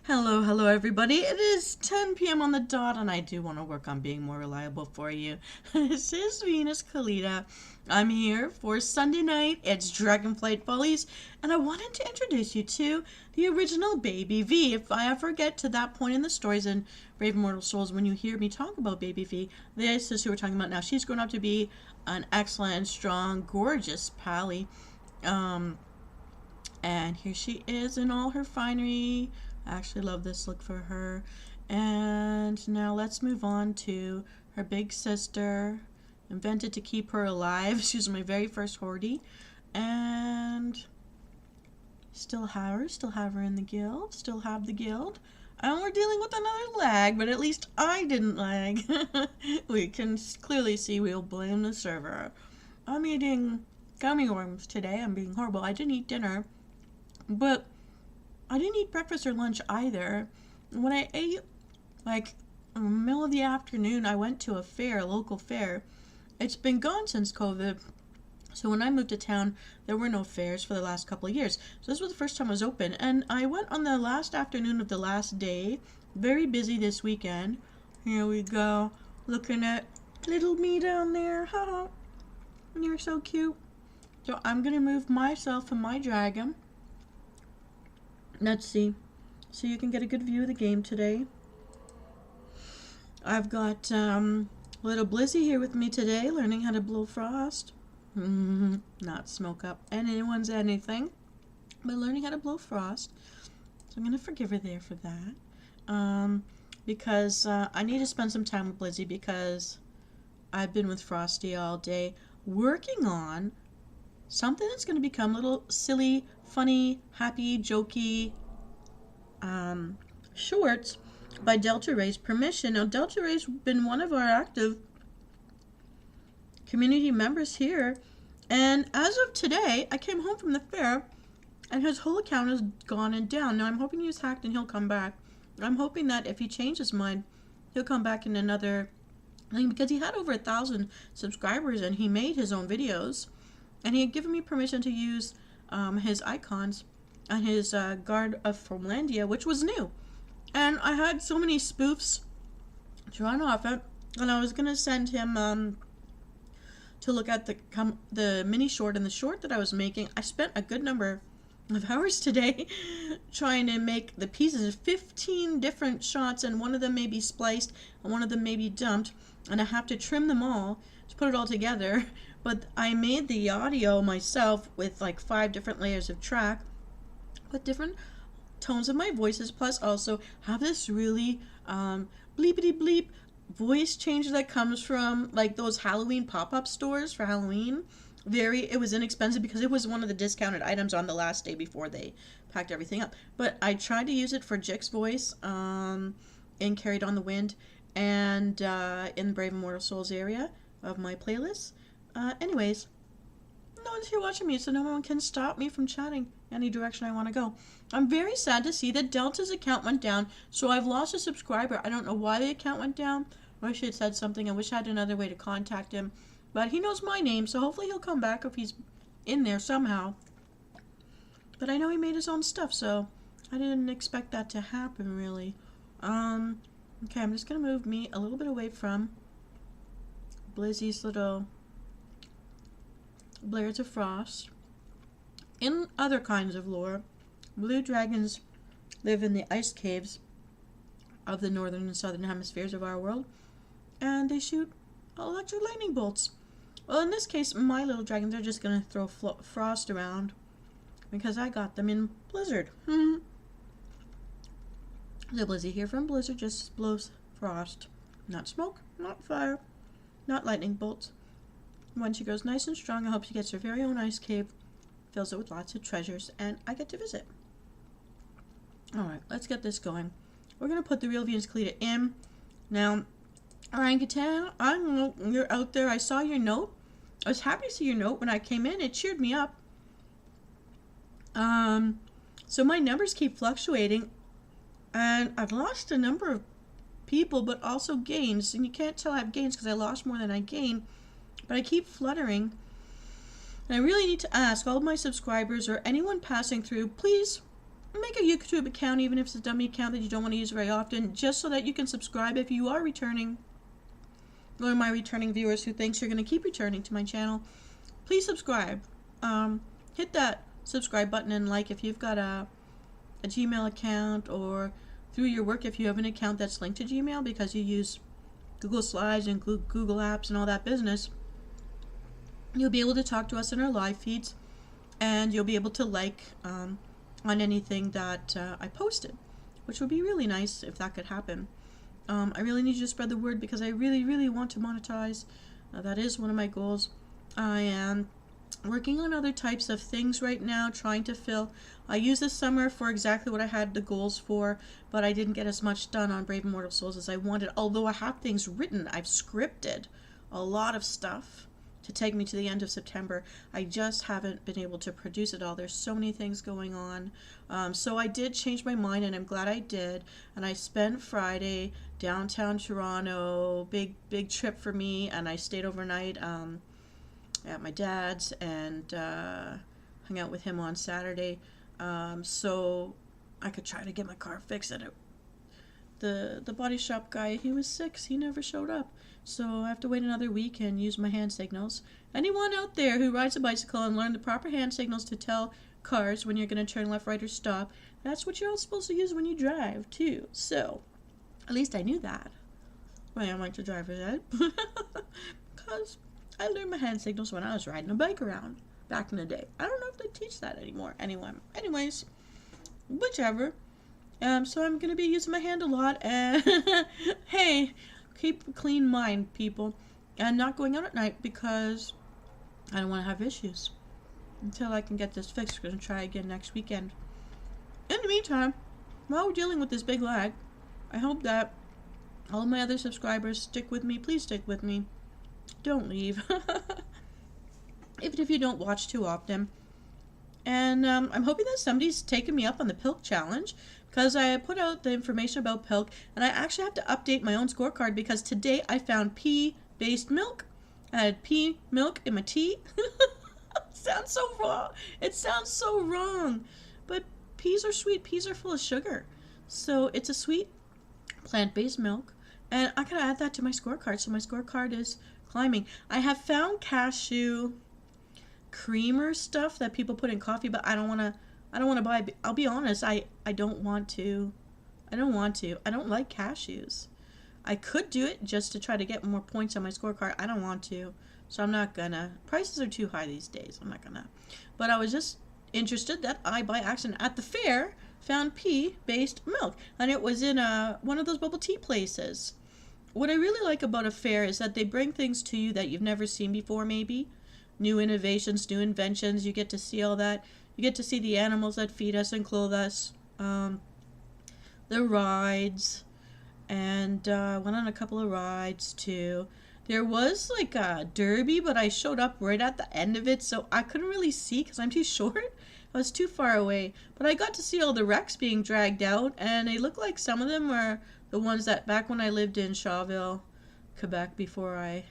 Hello, hello, everybody. It is 10 p.m. on the dot, and I do want to work on being more reliable for you. This is Venus Kalita. I'm here for Sunday night. It's Dragonflight Follies, and I wanted to introduce you to the original Baby V. If I ever get to that point in the stories in Brave Immortal Souls, when you hear me talk about Baby V, this is who we're talking about now. She's grown up to be an excellent, strong, gorgeous pally. And here she is in all her finery. I actually love this look for her. And now let's move on to her big sister, invented to keep her alive. She was my very first hoardie. And still have her in the guild, still have the guild. And we're dealing with another lag, but at least I didn't lag. We can clearly see we'll blame the server. I'm eating gummy worms today. I'm being horrible. I didn't eat dinner, but I didn't eat breakfast or lunch either. When I ate, like, in the middle of the afternoon, I went to a fair, a local fair. It's been gone since COVID. So when I moved to town, there were no fairs for the last couple of years. So this was the first time it was open. And I went on the last afternoon of the last day. Very busy this weekend. Here we go. Looking at little me down there. Haha. You're so cute. So I'm going to move myself and my dragon. Let's see. So you can get a good view of the game today. I've got little Blizzy here with me today, learning how to blow frost. Not smoke up anyone's anything, but learning how to blow frost. So I'm going to forgive her there for that. Because I need to spend some time with Blizzy because I've been with Frosty all day working on something that's going to become a little silly, funny, happy, jokey shorts by Delta Ray's permission. Now, Delta Ray's been one of our active community members here, and as of today, I came home from the fair, and his whole account is gone and down. Now, I'm hoping he was hacked and he'll come back. I'm hoping that if he changes his mind, he'll come back in another thing, because he had over 1,000 subscribers, and he made his own videos. And he had given me permission to use his icons and his Guard of Formlandia, which was new. And I had so many spoofs to run off it, and I was going to send him to look at the mini short and the short that I was making. I spent a good number of hours today trying to make the pieces, 15 different shots, and one of them may be spliced and one of them may be dumped, and I have to trim them all to put it all together. But I made the audio myself with like 5 different layers of track with different tones of my voices, plus also have this really bleepity bleep voice change that comes from like those Halloween pop-up stores for Halloween. It was inexpensive because it was one of the discounted items on the last day before they packed everything up. But I tried to use it for Jick's voice in Carried on the Wind and in Brave Immortal Souls area of my playlist. Anyways, no one's here watching me, so no one can stop me from chatting any direction I want to go. I'm very sad to see that Delta's account went down, so I've lost a subscriber. I don't know why the account went down. I wish he had said something. I wish I had another way to contact him. But he knows my name, so hopefully he'll come back if he's in there somehow. But I know he made his own stuff, so I didn't expect that to happen, really. Okay, I'm just going to move me a little bit away from Blizzy's little Blades of Frost. In other kinds of lore, blue dragons live in the ice caves of the northern and southern hemispheres of our world, and they shoot electric lightning bolts. Well, in this case, my little dragons are just going to throw frost around because I got them in Blizzard. The Blizzy here from Blizzard just blows frost. Not smoke, not fire, not lightning bolts. When she grows nice and strong, I hope she gets her very own ice cave, fills it with lots of treasures, and I get to visit. Alright, let's get this going. We're going to put the real Venus Kalita in. Now, Orangutan, I know you're out there. I saw your note. I was happy to see your note when I came in. It cheered me up. So my numbers keep fluctuating, and I've lost a number of people, but also gains. And you can't tell I have gains because I lost more than I gained. But I keep fluttering. And I really need to ask all of my subscribers or anyone passing through, please make a YouTube account, even if it's a dummy account that you don't want to use very often, just so that you can subscribe if you are returning. One of my returning viewers who thinks you're going to keep returning to my channel, please subscribe. Hit that subscribe button and like if you've got a Gmail account, or through your work if you have an account that's linked to Gmail because you use Google Slides and Google Apps and all that business. You'll be able to talk to us in our live feeds, and you'll be able to like on anything that I posted, which would be really nice if that could happen. I really need you to spread the word because I really want to monetize. That is one of my goals. I am working on other types of things right now, trying to fill. I used this summer for exactly what I had the goals for, but I didn't get as much done on Brave Immortal Souls as I wanted, although I have things written. I've scripted a lot of stuff to take me to the end of September. I just haven't been able to produce it all. There's so many things going on. So I did change my mind, and I'm glad I did. And I spent Friday downtown Toronto, big trip for me, and I stayed overnight at my dad's and hung out with him on Saturday, so I could try to get my car fixed. And the body shop guy, he was sick. He never showed up, so I have to wait another week and use my hand signals. Anyone out there who rides a bicycle and learned the proper hand signals to tell cars when you're going to turn left, right, or stop, that's what you're all supposed to use when you drive too. So at least I knew that when I went to driver's ed because I learned my hand signals when I was riding a bike around back in the day. I don't know if they teach that anymore. Anyways, whichever. So I'm going to be using my hand a lot. And hey, keep a clean mind, people. And not going out at night because I don't want to have issues until I can get this fixed. We're going to try again next weekend. In the meantime, while we're dealing with this big lag, I hope that all of my other subscribers stick with me. Please stick with me. Don't leave. Even if you don't watch too often. And I'm hoping that somebody's taken me up on the Pilk challenge, because I put out the information about Pilk, and I actually have to update my own scorecard because today I found pea-based milk. I had pea milk in my tea. Sounds so wrong. It sounds so wrong. But peas are sweet. Peas are full of sugar. So it's a sweet plant-based milk. And I gotta add that to my scorecard. So my scorecard is climbing. I have found cashew creamer stuff that people put in coffee, but I don't want to buy. I'll be honest, I don't want to. I don't like cashews. I could do it just to try to get more points on my scorecard. I don't want to, so I'm not gonna. Prices are too high these days. I'm not gonna. But I was just interested that I, by accident at the fair, found pea-based milk, and it was in one of those bubble tea places. What I really like about a fair is that they bring things to you that you've never seen before, maybe. New innovations, new inventions. You get to see all that. You get to see the animals that feed us and clothe us. The rides. And went on a couple of rides too. There was like a derby, but I showed up right at the end of it, so I couldn't really see because I'm too short. I was too far away. But I got to see all the wrecks being dragged out, and they look like some of them are the ones that back when I lived in Shawville, Quebec, before I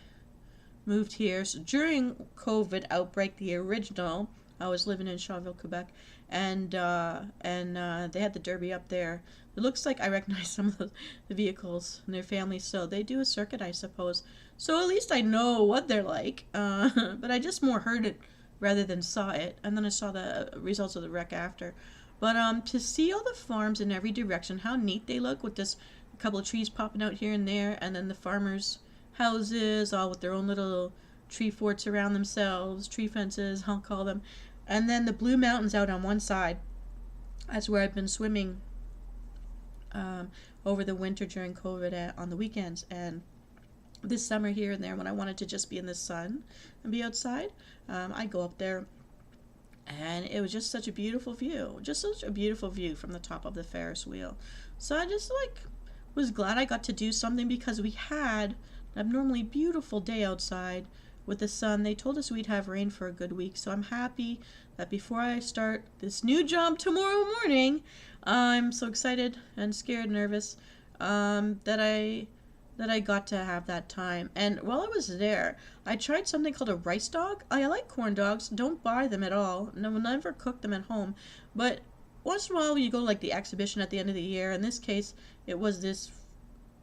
moved here. So during COVID outbreak, the original, I was living in Shawville, Quebec, and they had the derby up there. It looks like I recognize some of the vehicles and their families, so they do a circuit, I suppose. So at least I know what they're like, but I just more heard it rather than saw it, and then I saw the results of the wreck after. But to see all the farms in every direction, how neat they look with this a couple of trees popping out here and there, and then the farmers' houses all with their own little tree forts around themselves, tree fences, I'll call them, and then the blue mountains out on one side. That's where I've been swimming over the winter during COVID on the weekends, and this summer here and there when I wanted to just be in the sun and be outside, I go up there, and it was just such a beautiful view, from the top of the Ferris wheel. So I just was glad I got to do something because we had an abnormally beautiful day outside with the sun. They told us we'd have rain for a good week, so I'm happy that before I start this new job tomorrow morning, I'm so excited and scared, nervous, that I got to have that time. And while I was there, I tried something called a rice dog. I like corn dogs. Don't buy them at all. No, never cook them at home. But once in a while you go to like the exhibition at the end of the year. In this case, it was this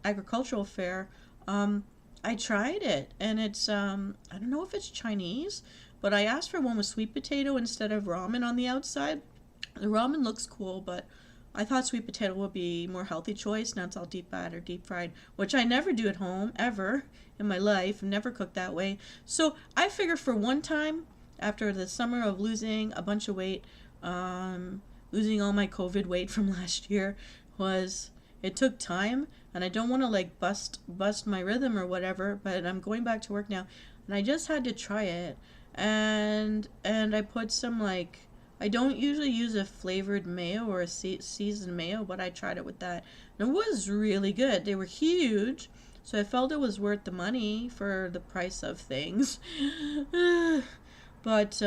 agricultural fair. I tried it, and it's I don't know if it's Chinese, but I asked for one with sweet potato instead of ramen on the outside. The ramen looks cool, but I thought sweet potato would be a more healthy choice. Now it's all deep fried or deep fried, which I never do at home ever in my life. Never cooked that way. So I figure for one time, after the summer of losing a bunch of weight, losing all my COVID weight from last year, it took time, and I don't want to like bust my rhythm or whatever, but I'm going back to work now, and I just had to try it, and I put some like, I don't usually use a flavored mayo or a seasoned mayo, but I tried it with that, and it was really good. They were huge, so I felt it was worth the money for the price of things. But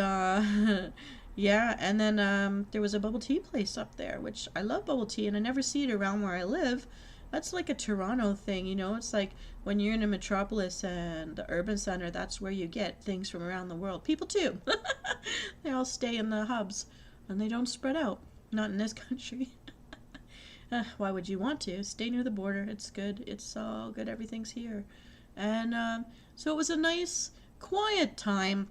yeah, and then there was a bubble tea place up there, which I love bubble tea, and I never see it around where I live. That's like a Toronto thing, you know? It's like when you're in a metropolis and the urban center, that's where you get things from around the world. People too. They all stay in the hubs, and they don't spread out. Not in this country. Why would you want to? Stay near the border. It's good. It's all good. Everything's here. And so it was a nice, quiet time,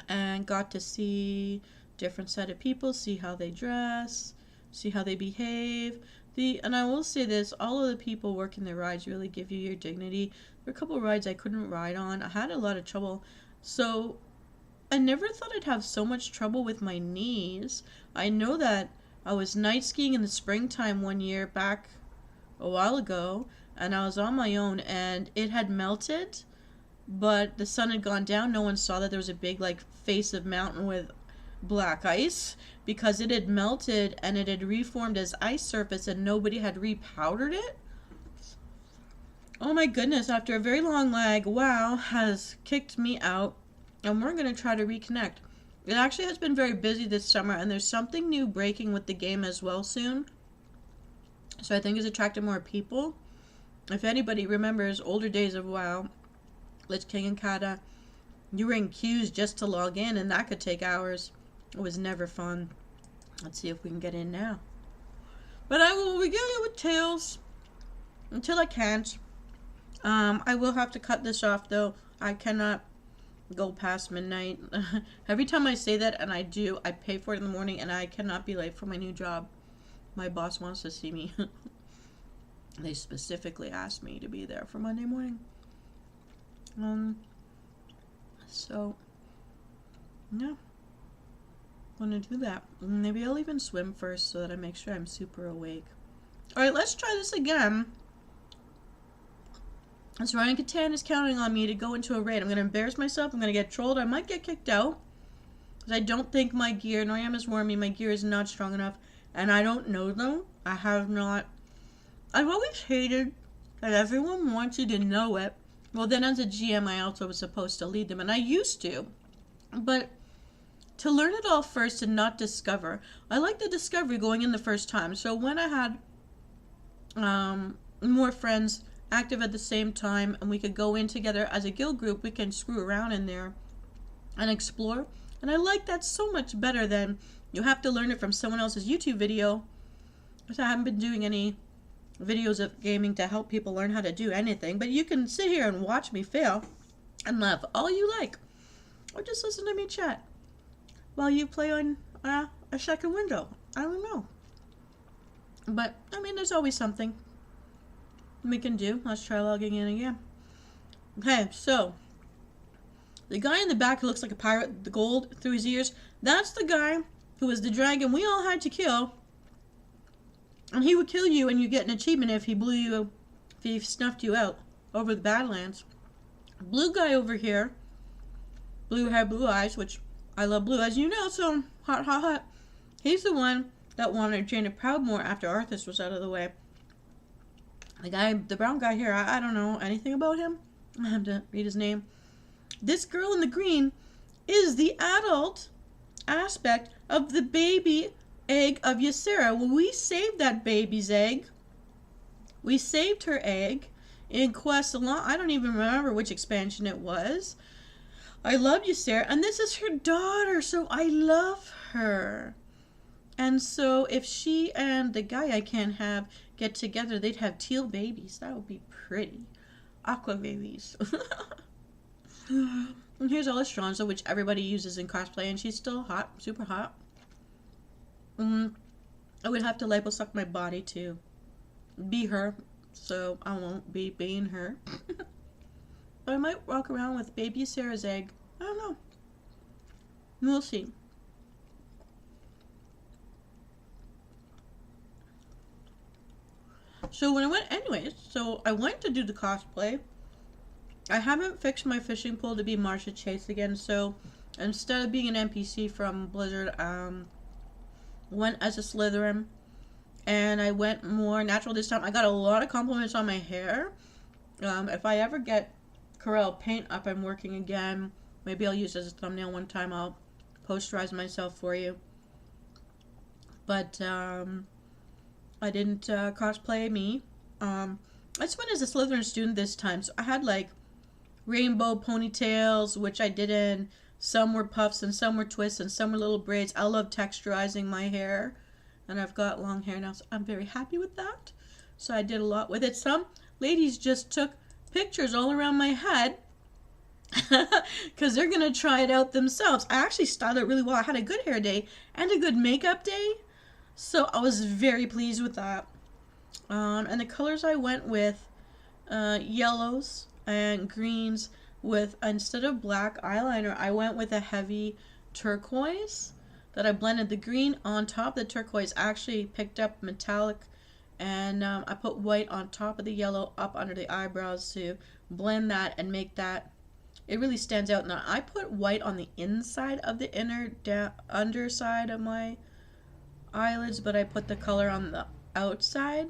and got to see different set of people, see how they dress, see how they behave. And I will say this, all of the people working the rides really give you your dignity. There were a couple of rides I couldn't ride on. I had a lot of trouble. So I never thought I'd have so much trouble with my knees. I know that I was night skiing in the springtime one year back a while ago, and I was on my own, and it had melted, but the sun had gone down. No one saw that there was a big like face of mountain with black ice, because it had melted and it had reformed as ice surface, and nobody had repowdered it. Oh my goodness, after a very long lag, WoW has kicked me out, and we're going to try to reconnect. It actually has been very busy this summer, and there's something new breaking with the game as well soon, so I think it's attracted more people. If anybody remembers older days of WoW, Lich King and Kata, you were in queues just to log in, and that could take hours. It was never fun. Let's see if we can get in now. But I will regale you with tales until I can't. I will have to cut this off, though. I cannot go past midnight. Every time I say that, and I do, I pay for it in the morning, and I cannot be late for my new job. My boss wants to see me. They specifically asked me to be there for Monday morning. So, yeah. I'm gonna do that. Maybe I'll even swim first so that I make sure I'm super awake. Alright, let's try this again. So Ryan Catan is counting on me to go into a raid. I'm gonna embarrass myself. I'm gonna get trolled. I might get kicked out, because I don't think my gear, Noyam has warned me, my gear is not strong enough. And I don't know them. I have not. I've always hated that everyone wants you to know it. Well, then as a GM, I also was supposed to lead them, and I used to. But to learn it all first and not discover. I like the discovery going in the first time. So when I had more friends active at the same time, and we could go in together as a guild group, we can screw around in there and explore. And I like that so much better than you have to learn it from someone else's YouTube video. Because I haven't been doing any videos of gaming to help people learn how to do anything. But you can sit here and watch me fail and laugh all you like. Or just listen to me chat while you play on a second window. I don't know. But, I mean, there's always something we can do. Let's try logging in again. Okay, so the guy in the back who looks like a pirate, the gold through his ears, that's the guy who was the dragon we all had to kill. And he would kill you, and you get an achievement if he blew you, if he snuffed you out over the Badlands. Blue guy over here, blue hair, blue eyes, which I love blue, as you know, so hot, hot, hot. He's the one that wanted Jaina Proudmoore after Arthas was out of the way. The brown guy here, I don't know anything about him. I have to read his name. This girl in the green is the adult aspect of the baby egg of Ysera. Well, we saved that baby's egg. We saved her egg in Quest Along. I don't even remember which expansion it was. I love Ysera, and this is her daughter, so I love her. And so if she and the guy I can't have get together, they'd have teal babies. That would be pretty. Aqua babies. And here's Alestranza, which everybody uses in cosplay, and she's still hot, super hot. I would have to liposuck my body to be her, so I won't be being her. But I might walk around with baby Sarah's egg. I don't know. We'll see. So when I went, anyways, so I went to do the cosplay. I haven't fixed my fishing pole to be Marsha Chase again, so instead of being an NPC from Blizzard, went as a Slytherin, and I went more natural this time. I got a lot of compliments on my hair. If I ever get Corel paint up, I'm working again. Maybe I'll use it as a thumbnail one time. I'll posterize myself for you. But I didn't cosplay me. I just went as a Slytherin student this time, so I had like rainbow ponytails, which I did in. Some were puffs and some were twists and some were little braids. I love texturizing my hair, and I've got long hair now, so I'm very happy with that. So I did a lot with it. Some ladies just took pictures all around my head because they're going to try it out themselves. I actually styled it really well. I had a good hair day and a good makeup day, so I was very pleased with that. And the colors I went with, yellows and greens, with, instead of black eyeliner, I went with a heavy turquoise that I blended the green on top. The turquoise actually picked up metallic, and I put white on top of the yellow up under the eyebrows to blend that and make that, it really stands out. Now I put white on the inside of the underside of my eyelids, but I put the color on the outside,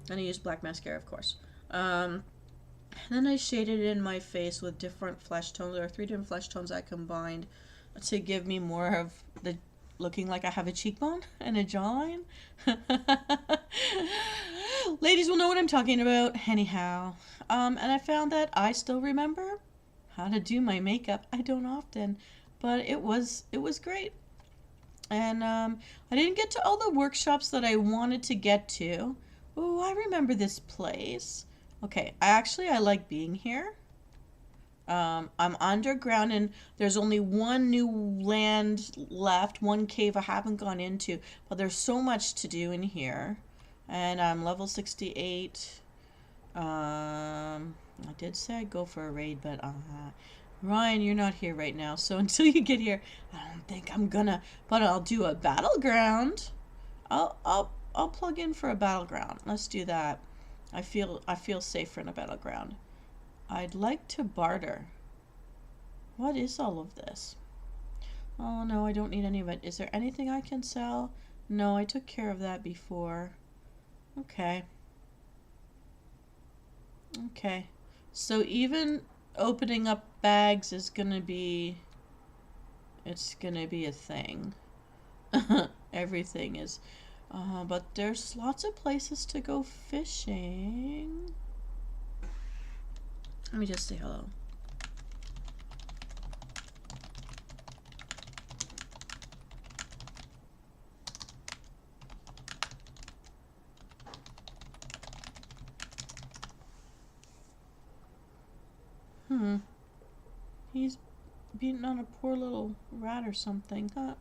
and I used black mascara, of course. And then I shaded it in my face with different flesh tones. There are 3 different flesh tones I combined to give me more of the looking like I have a cheekbone and a jawline. Ladies will know what I'm talking about. Anyhow, and I found that I still remember how to do my makeup. I don't often, but it was great. And I didn't get to all the workshops that I wanted to get to. Oh, I remember this place. Okay, I like being here. I'm underground, and there's only one new land left, one cave I haven't gone into, but there's so much to do in here. And I'm level 68. I did say I'd go for a raid, but Ryan, you're not here right now, so until you get here, I don't think I'm gonna, but I'll do a battleground. I'll plug in for a battleground. Let's do that. I feel safer in a battleground. I'd like to barter. What is all of this? Oh no, I don't need any of it. Is there anything I can sell? No, I took care of that before. Okay. Okay. So even opening up bags is gonna be, it's gonna be a thing. Everything is. But there's lots of places to go fishing. Let me just say hello. He's beating on a poor little rat or something. Huh?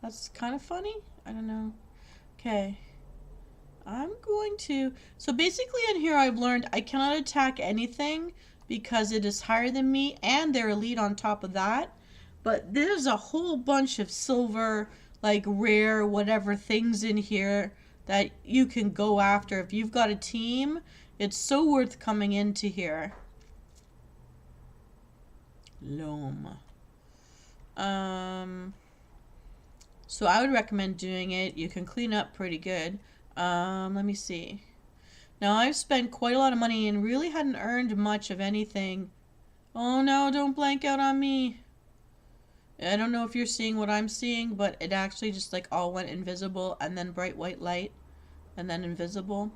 That's kind of funny. I don't know. Okay. I'm going to... So basically in here I've learned I cannot attack anything because it is higher than me, and they're elite on top of that. But there's a whole bunch of silver, like rare, whatever things in here that you can go after. If you've got a team, it's so worth coming into here. Loam. So I would recommend doing it. You can clean up pretty good. Let me see. Now I've spent quite a lot of money and really hadn't earned much of anything. Oh no, don't blank out on me. I don't know if you're seeing what I'm seeing, but it actually just like all went invisible and then bright white light and then invisible.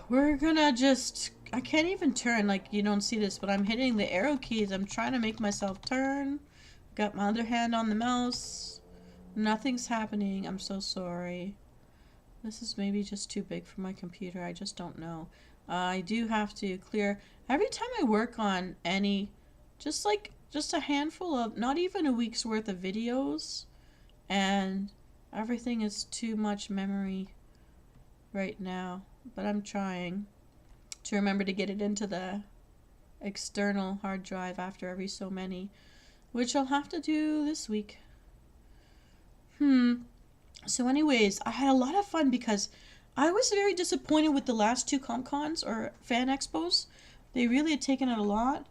We're gonna just, I can't even turn, like you don't see this, but I'm hitting the arrow keys. I'm trying to make myself turn. Got my other hand on the mouse. Nothing's happening. I'm so sorry. This is maybe just too big for my computer. I just don't know. I do have to clear every time I work on any, just a handful of, not even a week's worth of videos, and everything is too much memory right now. But I'm trying to remember to get it into the external hard drive after every so many, which I'll have to do this week. So anyways, I had a lot of fun because I was very disappointed with the last two ComCons or fan expos. They really had taken out a lot.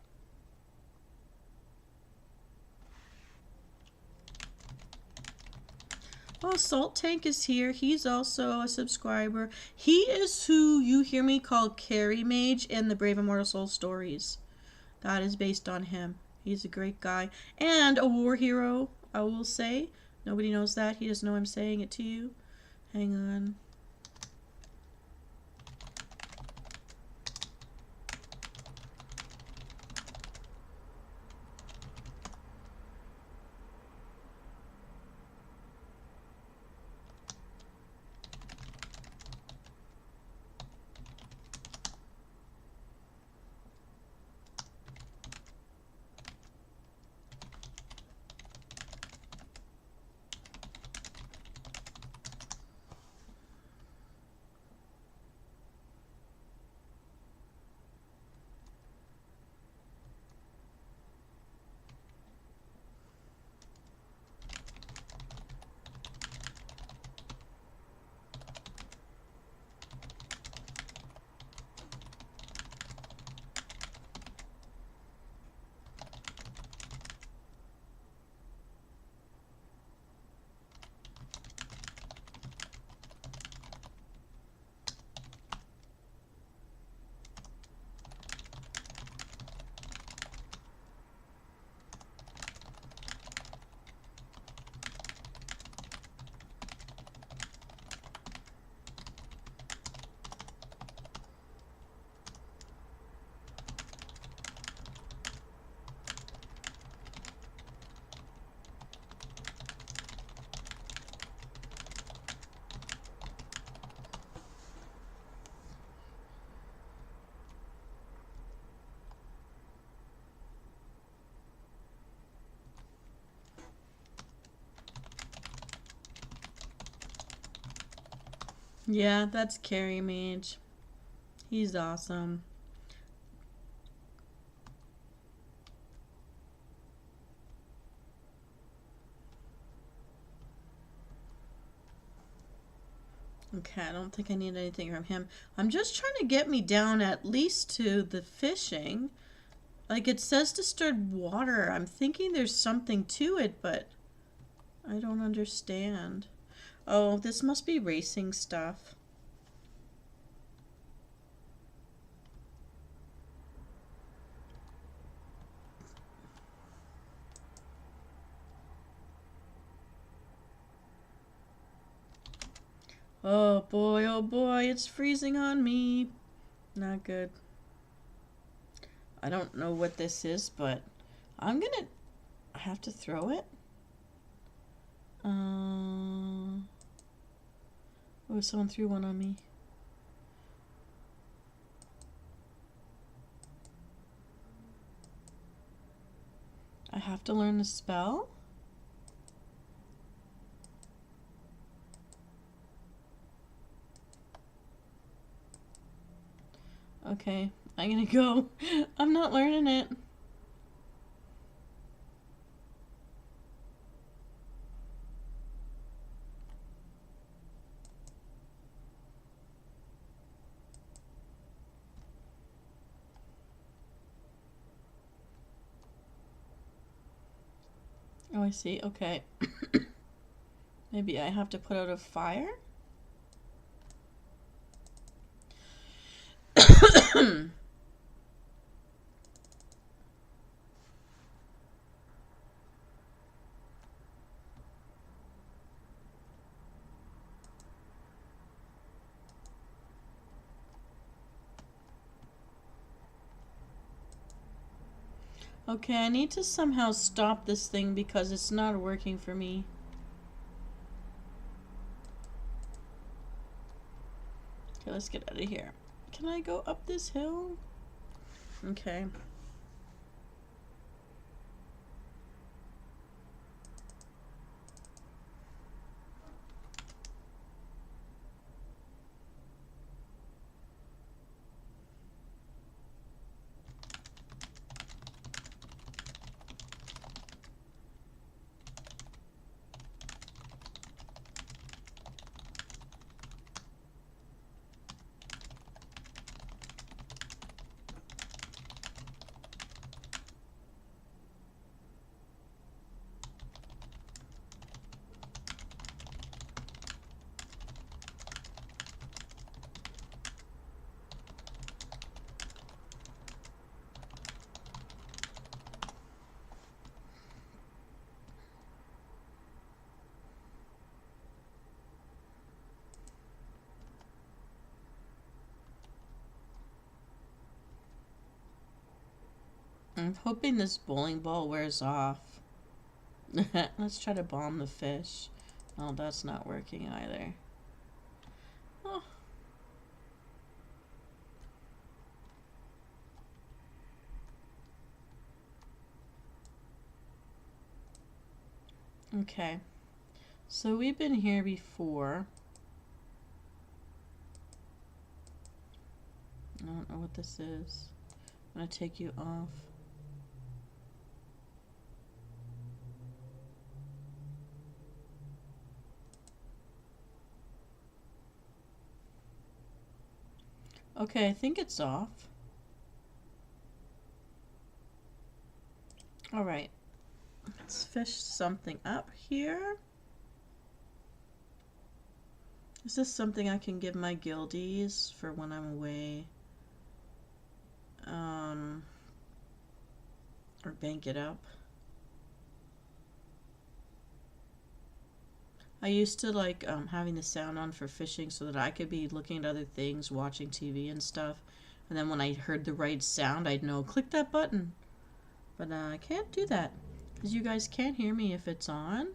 Oh, Salt Tank is here. He's also a subscriber. He is who you hear me call Carrie Mage in the Brave Immortal Soul stories. That is based on him. He's a great guy. And a war hero, I will say. Nobody knows that. He doesn't know I'm saying it to you. Hang on. Yeah, that's Carrie Mage. He's awesome. Okay, I don't think I need anything from him. I'm just trying to get me down at least to the fishing. Like, it says to start water. I'm thinking there's something to it, but I don't understand. Oh, this must be racing stuff. Oh boy, it's freezing on me. Not good. I don't know what this is, but I'm gonna have to throw it. Oh, someone threw one on me. I have to learn the spell? Okay, I'm gonna go. I'm not learning it. Oh, I see. Okay. Maybe I have to put out a fire? Okay, I need to somehow stop this thing because it's not working for me. Okay, let's get out of here. Can I go up this hill? Okay. I'm hoping this bowling ball wears off. Let's try to bomb the fish. Oh, that's not working either. Oh. Okay. So we've been here before. I don't know what this is. I'm gonna take you off. Okay, I think it's off. Alright. Let's fish something up here. Is this something I can give my guildies for when I'm away? Or bank it up? I used to like having the sound on for fishing so that I could be looking at other things, watching TV and stuff. And then when I heard the right sound, I'd know, click that button. But I can't do that because you guys can't hear me if it's on.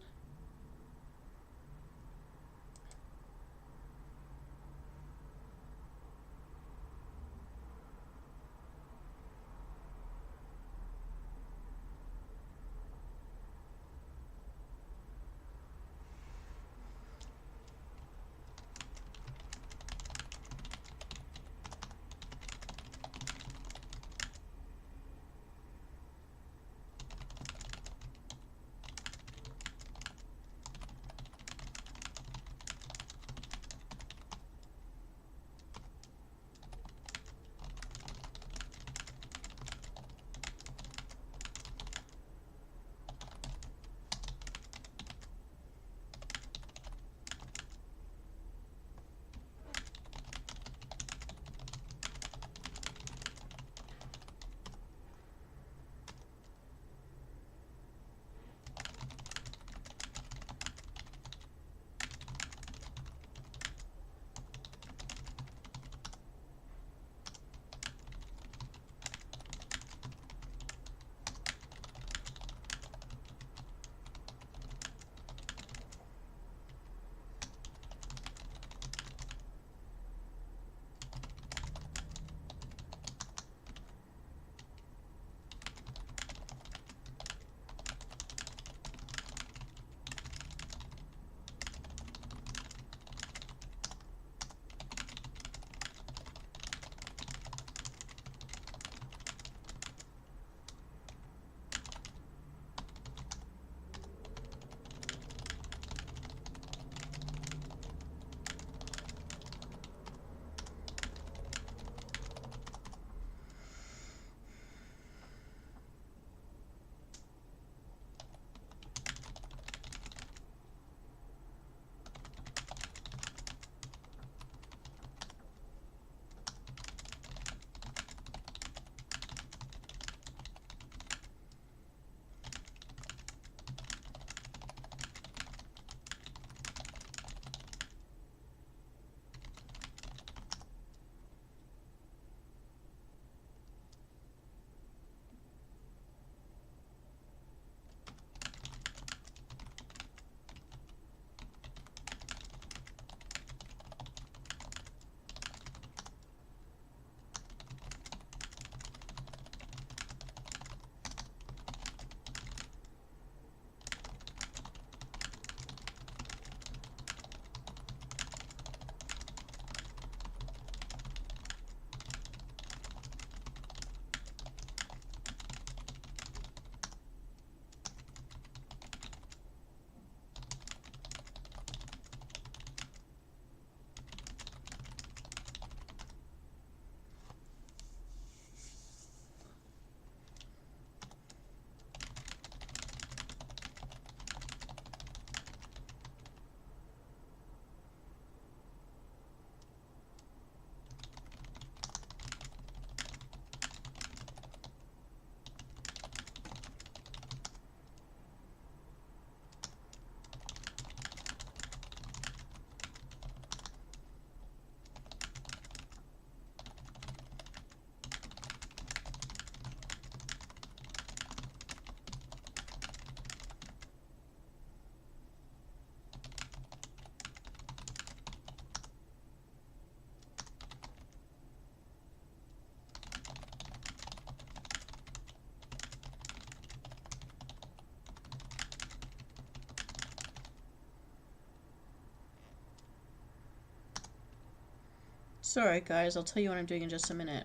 Sorry, guys. I'll tell you what I'm doing in just a minute.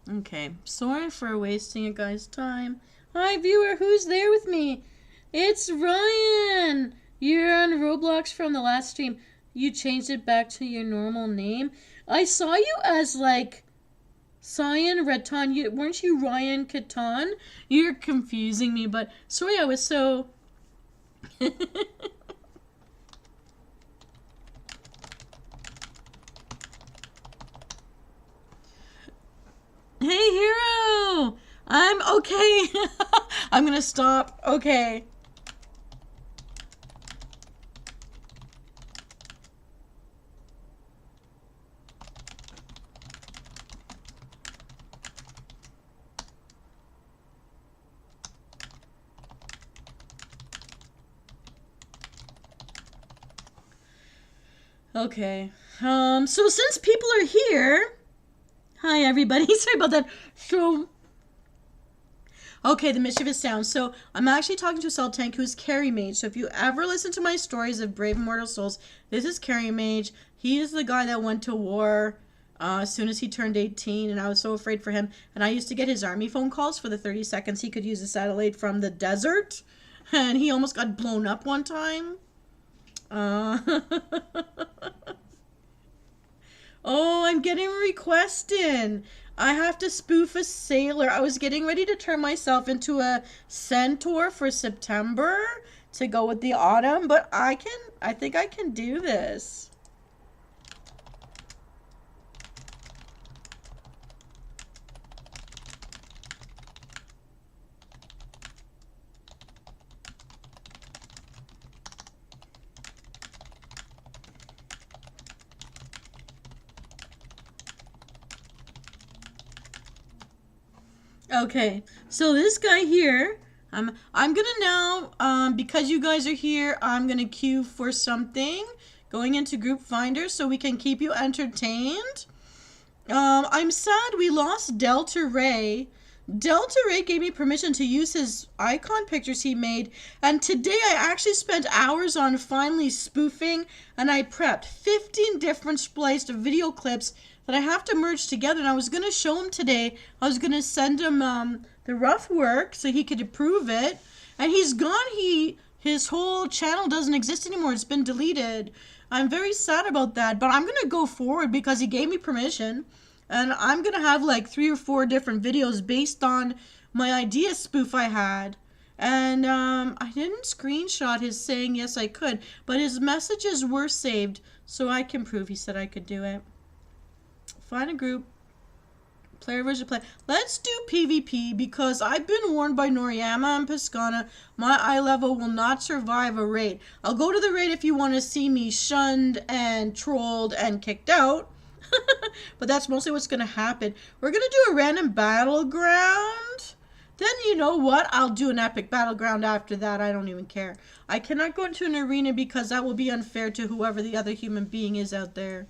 Okay, sorry for wasting you guys' time. Hi, viewer, who's there with me? It's Ryan! You're on Roblox from the last stream. You changed it back to your normal name. I saw you as, like, Cyan Redton. Weren't you Ryan Catan? You're confusing me, but sorry I was so... Hey, Hero! I'm okay. I'm gonna stop. Okay. Okay. So since people are here... Hi, everybody. Sorry about that. So... Okay, the mischievous sound. So I'm actually talking to Cell Tank, who's Carry Mage. So if you ever listen to my stories of Brave Immortal Souls, this is Carry Mage. He is the guy that went to war as soon as he turned 18, and I was so afraid for him. And I used to get his army phone calls for the 30 seconds he could use the satellite from the desert, and he almost got blown up one time. Uh, oh, I'm getting a request in. I have to spoof a sailor. I was getting ready to turn myself into a centaur for September to go with the autumn, but I think I can do this. Okay, so this guy here, I'm gonna now, because you guys are here, I'm gonna queue for something, going into group finder so we can keep you entertained. I'm sad we lost Delta Ray. Delta Ray gave me permission to use his icon pictures he made, and today I actually spent hours on finally spoofing, and I prepped 15 different spliced video clips that I have to merge together, and I was going to show him today. I was going to send him the rough work so he could approve it, and he's gone. His whole channel doesn't exist anymore. It's been deleted. I'm very sad about that, but I'm going to go forward because he gave me permission. And I'm going to have like 3 or 4 different videos based on my idea spoof I had. And I didn't screenshot his saying yes I could, but his messages were saved, so I can prove he said I could do it. Find a group. Player versus player. Let's do PvP because I've been warned by Noriyama and Piscana my eye level will not survive a raid. I'll go to the raid if you want to see me shunned and trolled and kicked out. But that's mostly what's going to happen. We're going to do a random battleground. Then you know what? I'll do an epic battleground after that. I don't even care. I cannot go into an arena because that will be unfair to whoever the other human being is out there.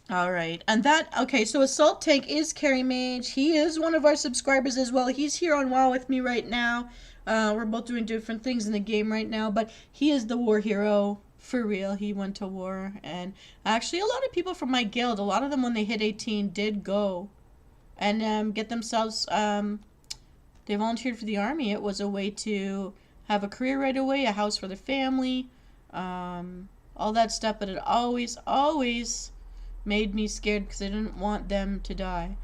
All right, and that, okay, so Assault Tank is Carry Mage. He is one of our subscribers as well. He's here on WoW with me right now. We're both doing different things in the game right now, but he is the war hero. For real, he went to war. And actually, a lot of people from my guild, a lot of them when they hit 18 did go and get themselves, they volunteered for the army. It was a way to have a career right away, a house for their family, all that stuff, but it always made me scared because I didn't want them to die.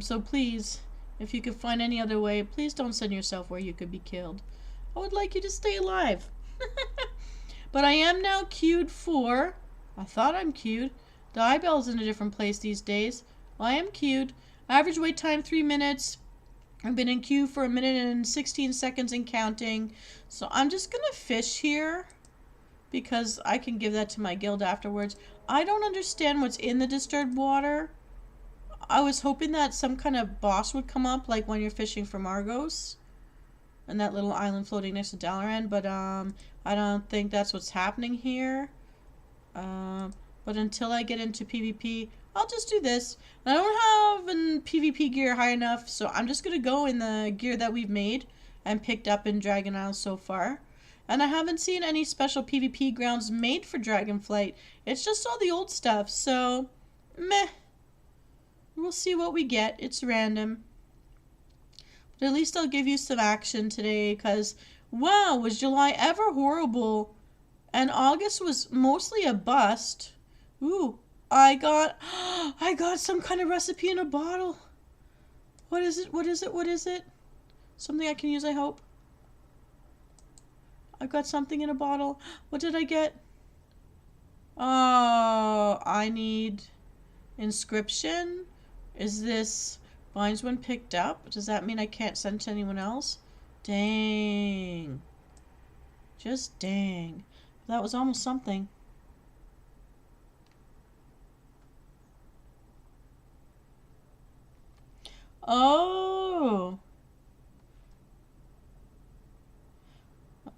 So please, if you could find any other way, please don't send yourself where you could be killed. I would like you to stay alive. But I am now queued for, I thought I'm queued. The iBell's in a different place these days. Well, I am queued. Average wait time 3 minutes. I've been in queue for 1 minute and 16 seconds and counting. So I'm just gonna fish here, because I can give that to my guild afterwards. I don't understand what's in the disturbed water. I was hoping that some kind of boss would come up, like when you're fishing for Margos and that little island floating next to Dalaran, but I don't think that's what's happening here. But until I get into PvP, I'll just do this. I don't have an PvP gear high enough, so I'm just gonna go in the gear that we've made and picked up in Dragon Isle so far. And I haven't seen any special PvP grounds made for Dragonflight. It's just all the old stuff, so meh. We'll see what we get. It's random. But at least I'll give you some action today, because, wow, was July ever horrible? And August was mostly a bust. Ooh, I got some kind of recipe in a bottle. What is it? What is it? What is it? Something I can use, I hope. I got something in a bottle. What did I get? Oh, I need inscription. Is this binds when picked up? Does that mean I can't send to anyone else? Dang. Just dang. That was almost something. Oh.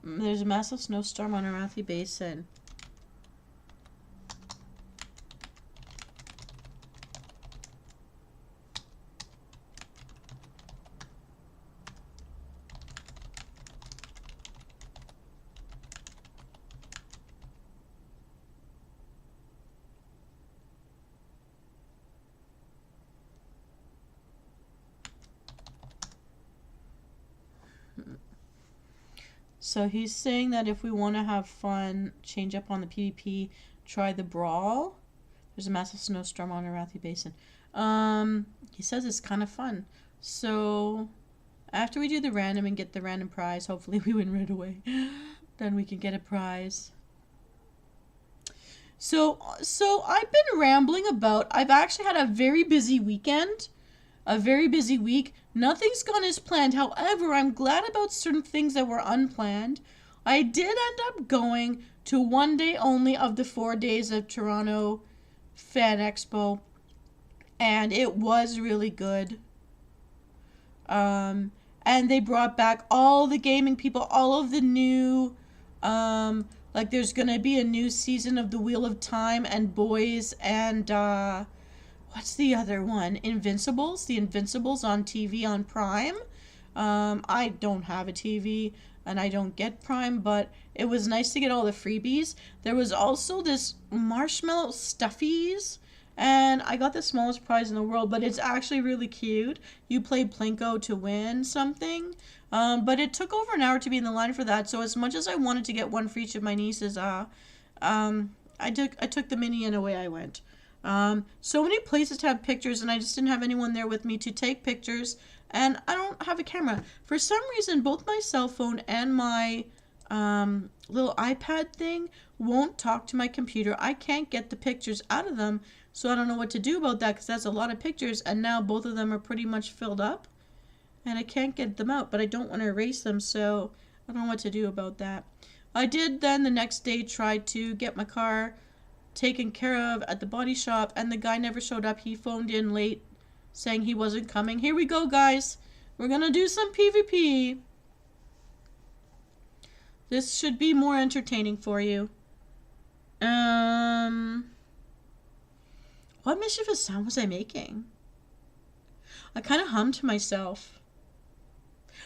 There's a massive snowstorm on Arathi Basin. So he's saying that if we want to have fun, change up on the PvP, try the Brawl. There's a massive snowstorm on Arathi Basin. He says it's kind of fun. So after we do the random and get the random prize, hopefully we win right away, then we can get a prize. So I've been rambling about, I've actually had a very busy weekend, a very busy week. Nothing's gone as planned. However, I'm glad about certain things that were unplanned. I did end up going to one day only of the 4 days of Toronto Fan Expo, and it was really good. And they brought back all the gaming people, all of the new, like there's gonna be a new season of the Wheel of Time and Boys and what's the other one? Invincibles. The Invincibles on TV on Prime. I don't have a TV and I don't get Prime, but it was nice to get all the freebies. There was also this marshmallow stuffies, and I got the smallest prize in the world, but it's actually really cute. You play Plinko to win something. But it took over an hour to be in the line for that, so as much as I wanted to get one for each of my nieces, I took the mini and away I went. So many places to have pictures, and I just didn't have anyone there with me to take pictures, and I don't have a camera. For some reason, both my cell phone and my little iPad thing won't talk to my computer. I can't get the pictures out of them, so I don't know what to do about that, because that's a lot of pictures, and now both of them are pretty much filled up, and I can't get them out, but I don't want to erase them, so I don't know what to do about that. I did then the next day try to get my car taken care of at the body shop, and the guy never showed up. He phoned in late saying he wasn't coming. Here we go, guys. We're gonna do some PvP. This should be more entertaining for you. What mischievous sound was I making? I kind of hummed to myself.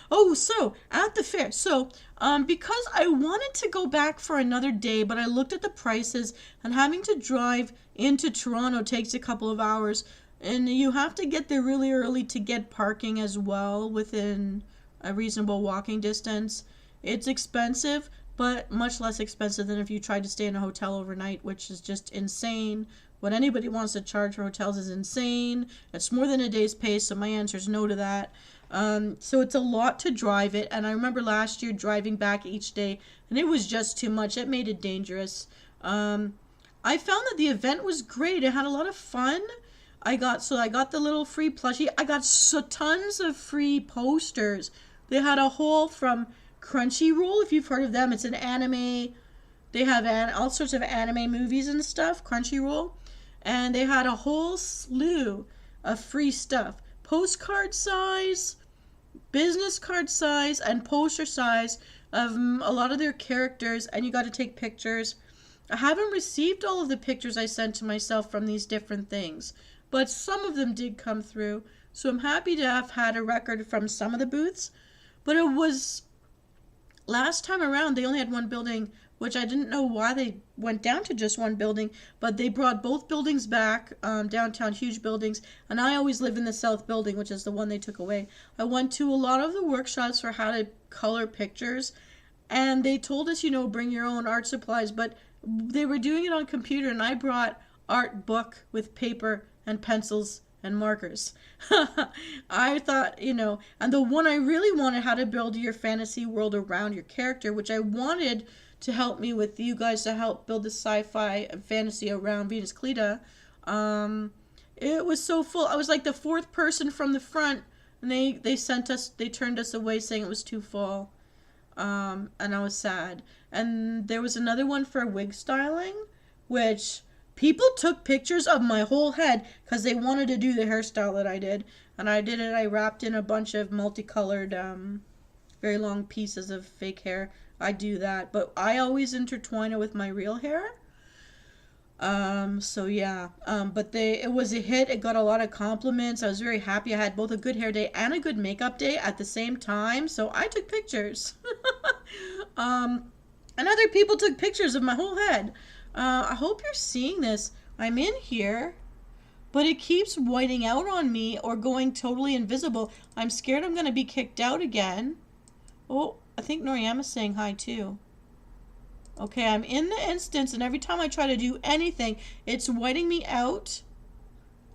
Oh, so at the fair, because I wanted to go back for another day, but I looked at the prices, and having to drive into Toronto takes a couple of hours, and you have to get there really early to get parking as well within a reasonable walking distance. It's expensive, but much less expensive than if you tried to stay in a hotel overnight, which is just insane. What anybody wants to charge for hotels is insane. It's more than a day's pay, so my answer is no to that. So it's a lot to drive it, and I remember last year driving back each day, and it was just too much. It made it dangerous. I found that the event was great. It had a lot of fun. I got the little free plushie. I got tons of free posters. They had a whole from Crunchyroll, if you've heard of them. It's an anime. They have all sorts of anime movies and stuff, Crunchyroll. And they had a whole slew of free stuff. Postcard size, business card size, and poster size of a lot of their characters, and you got to take pictures. I haven't received all of the pictures I sent to myself from these different things, but some of them did come through, so I'm happy to have had a record from some of the booths. But it was, last time around, they only had one building, which I didn't know why they went down to just one building, but they brought both buildings back, downtown, huge buildings, and I always live in the south building, which is the one they took away. I went to a lot of the workshops for how to color pictures, and they told us, bring your own art supplies, but they were doing it on computer, and I brought art book with paper and pencils and markers. I thought, and the one I really wanted, how to build your fantasy world around your character, which I wanted to help me with you guys to help build the sci-fi and fantasy around Venus Cleta. It was so full. I was like the fourth person from the front, and they turned us away saying it was too full. And I was sad. And there was another one for wig styling, which people took pictures of my whole head because they wanted to do the hairstyle that I did. And I did it. I wrapped in a bunch of multicolored, very long pieces of fake hair. I do that. But I always intertwine it with my real hair. So yeah. But it was a hit. It got a lot of compliments. I was very happy. I had both a good hair day and a good makeup day at the same time. So I took pictures. And other people took pictures of my whole head. I hope you're seeing this. I'm in here, but it keeps whiting out on me or going totally invisible. I'm scared I'm going to be kicked out again. Oh, I think Noriyama's saying hi too. Okay, I'm in the instance, and every time I try to do anything, it's whiting me out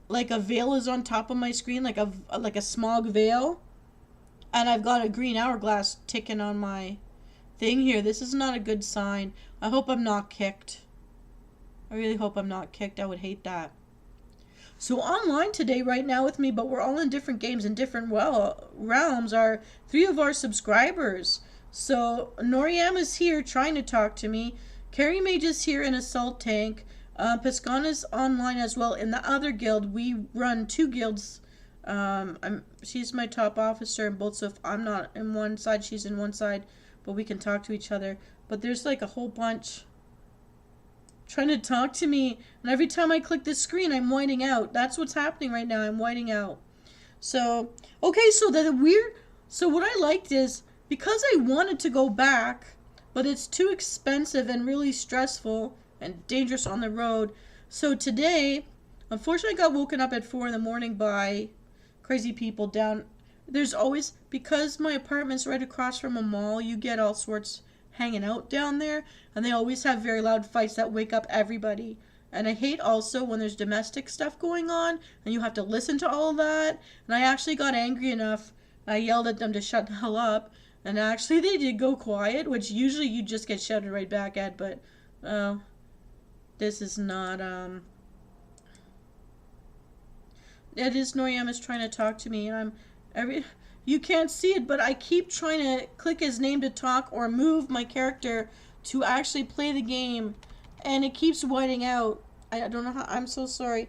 like a veil is on top of my screen, like a smog veil. And I've got a green hourglass ticking on my thing here. This is not a good sign. I hope I'm not kicked. I really hope I'm not kicked. I would hate that. So online today right now with me, but we're all in different games in different realms, are 3 of our subscribers. So Noriyama's here trying to talk to me. Carrie Mage is here in Assault Tank. Piscana's online as well in the other guild. We run 2 guilds. She's my top officer in both, so if I'm not in one side, she's in one side, but we can talk to each other. But there's like a whole bunch trying to talk to me, and every time I click this screen, I'm whiting out. That's what's happening right now. I'm whiting out. So, okay, so what I liked is, because I wanted to go back, but it's too expensive and really stressful and dangerous on the road. So today, unfortunately, I got woken up at 4 in the morning by crazy people down. There's always, because my apartment's right across from a mall, you get all sorts hanging out down there, and they always have very loud fights that wake up everybody. And I hate also when there's domestic stuff going on and you have to listen to all of that. And I actually got angry enough, I yelled at them to shut the hell up, and actually they did go quiet, which usually you just get shouted right back at. But this is not it is Noriyama's trying to talk to me, and you can't see it, but I keep trying to click his name to talk or move my character to actually play the game, and it keeps whiting out. I don't know how. I'm so sorry.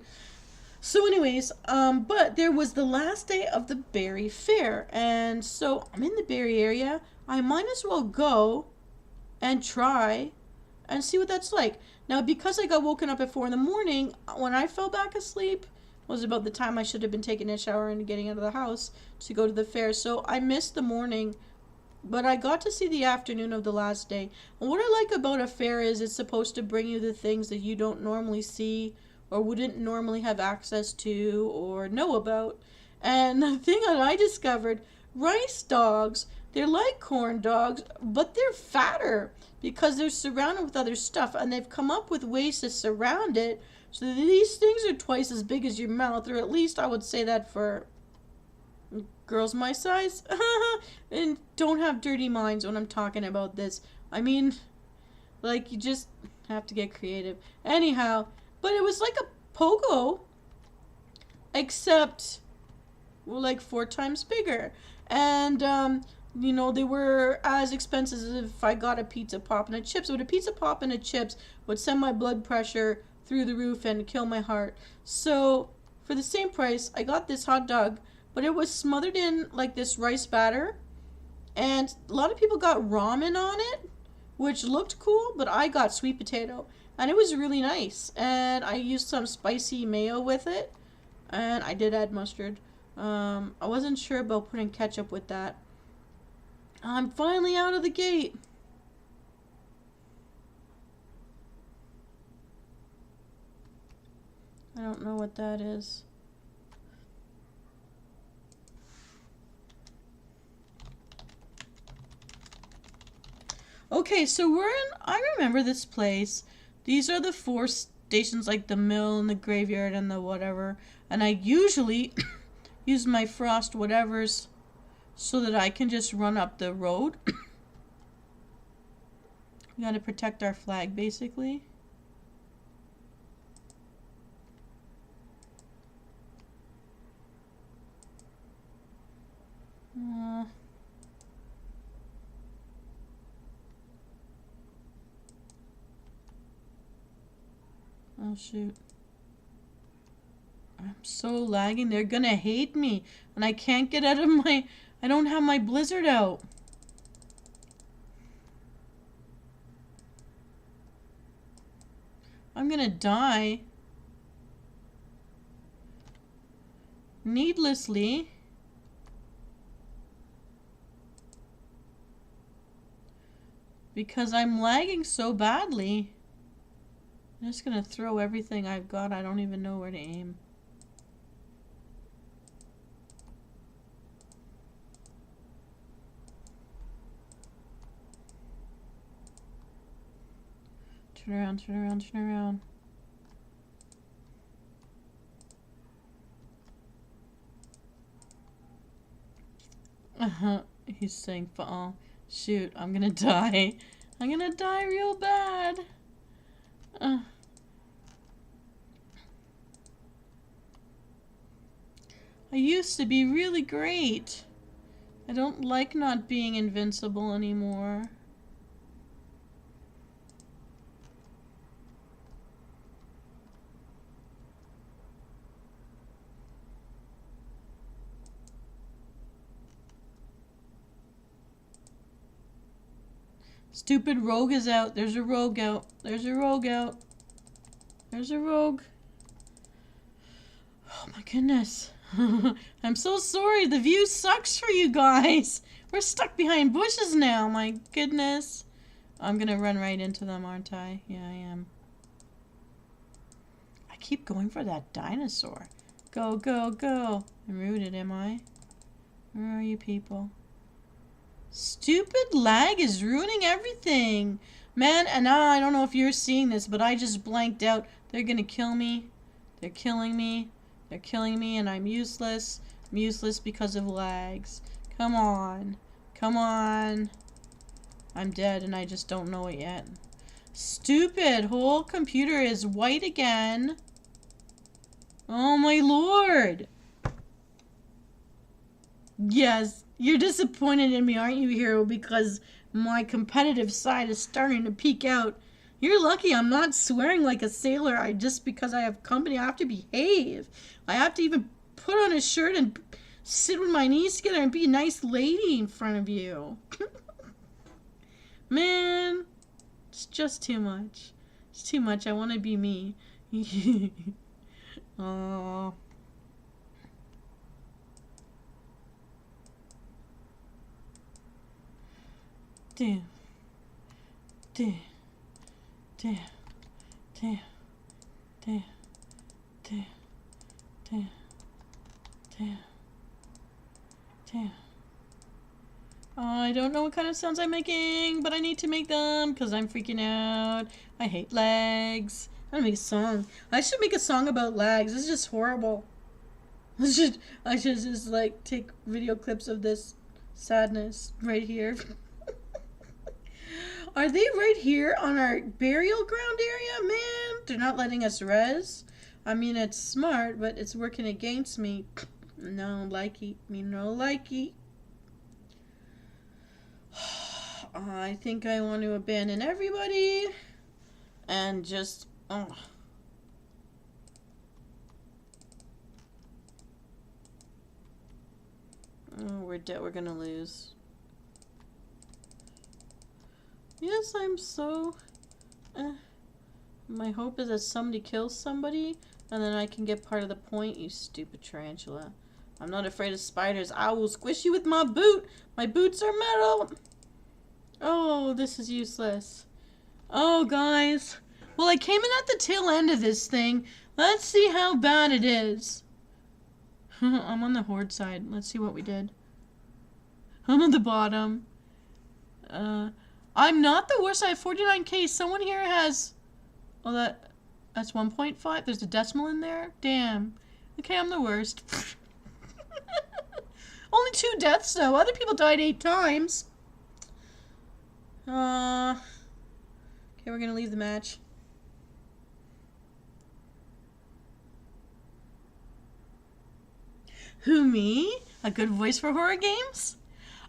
So anyways, but there was the last day of the berry fair, and so I'm in the berry area. I might as well go and try and see what that's like. Now, because I got woken up at 4 in the morning, when I fell back asleep, was about the time I should have been taking a shower and getting out of the house to go to the fair. So I missed the morning, but I got to see the afternoon of the last day. And what I like about a fair is it's supposed to bring you the things that you don't normally see or wouldn't normally have access to or know about. And the thing that I discovered, rice dogs, they're like corn dogs, but they're fatter because they're surrounded with other stuff, and they've come up with ways to surround it. So these things are twice as big as your mouth, or at least I would say that for girls my size. And don't have dirty minds when I'm talking about this. I mean, like, you just have to get creative. Anyhow, but it was like a pogo, except, well, like 4 times bigger. And, you know, they were as expensive as if I got a pizza pop and a chips. But a pizza pop and a chips would send my blood pressure through the roof and kill my heart. So for the same price, I got this hot dog, but it was smothered in like this rice batter, and a lot of people got ramen on it, which looked cool, but I got sweet potato, and it was really nice. And I used some spicy mayo with it, and I did add mustard. I wasn't sure about putting ketchup with that. I'm finally out of the gate. I don't know what that is. Okay, so I remember this place. These are the 4 stations, like the mill and the graveyard and the whatever. And I usually use my frost whatevers so that I can just run up the road. We gotta protect our flag, basically. Oh shoot. I'm so lagging. They're gonna hate me. And I can't get out of my... I don't have my blizzard out. I'm gonna die. Needlessly. Because I'm lagging so badly. I'm just gonna throw everything I've got. I don't even know where to aim. Turn around, turn around, turn around. He's saying, oh, shoot, I'm gonna die. I'm gonna die real bad. I used to be really great. I don't like not being invincible anymore. Stupid rogue is out. There's a rogue out. There's a rogue out. There's a rogue. Oh my goodness. I'm so sorry. The view sucks for you guys. We're stuck behind bushes now. My goodness. I'm gonna run right into them, aren't I? Yeah, I am. I keep going for that dinosaur. Go, go, go. I'm rooted, am I? Where are you people? Stupid lag is ruining everything. Man, and now I don't know if you're seeing this, but I just blanked out. They're gonna kill me. They're killing me. They're killing me and I'm useless. I'm useless because of lags. Come on. Come on. I'm dead and I just don't know it yet. Stupid. Whole computer is white again. Oh my lord. Yes. You're disappointed in me, aren't you, hero? Because my competitive side is starting to peek out. You're lucky I'm not swearing like a sailor. Just because I have company, I have to behave. I have to even put on a shirt and sit with my knees together and be a nice lady in front of you. Man, it's just too much. It's too much. I want to be me. Oh. Damn. Damn. Damn. Damn. Damn. Damn. Damn. Damn. Damn. I don't know what kind of sounds I'm making, but I need to make them because I'm freaking out. I hate lags. I'm gonna make a song. I should make a song about lags. This is just horrible. I should just like take video clips of this sadness right here. Are they right here on our burial ground area, man? They're not letting us res. I mean, it's smart, but it's working against me. No likey. Me no likey. I think I want to abandon everybody and just... Oh, we're dead. We're gonna lose. Yes, I'm so... My hope is that somebody kills somebody, and then I can get part of the point, you stupid tarantula. I'm not afraid of spiders. I will squish you with my boot! My boots are metal! Oh, this is useless. Oh, guys. Well, I came in at the tail end of this thing. Let's see how bad it is. I'm on the horde side. Let's see what we did. I'm on the bottom. I'm not the worst. I have 49k. Someone here has... Oh, that's 1.5. There's a decimal in there. Damn. Okay, I'm the worst. Only 2 deaths, though. Other people died 8 times. Okay, we're gonna leave the match. Who, me? A good voice for horror games?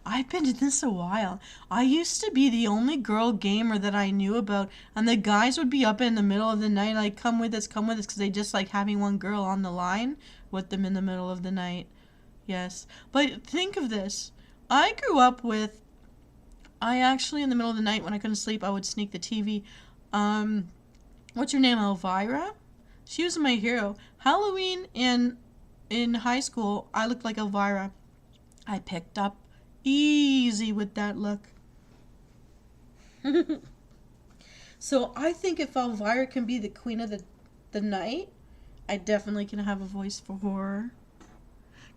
I've been in this a while. I used to be the only girl gamer that I knew about, and the guys would be up in the middle of the night, like, come with us, because they just like having one girl on the line with them in the middle of the night. Yes. But think of this. I grew up with... I actually, in the middle of the night when I couldn't sleep, I would sneak the TV. What's her name? Elvira? She was my hero. Halloween in high school, I looked like Elvira. I picked up easy with that look. So I think if Elvira can be the queen of the night, I definitely can have a voice for horror.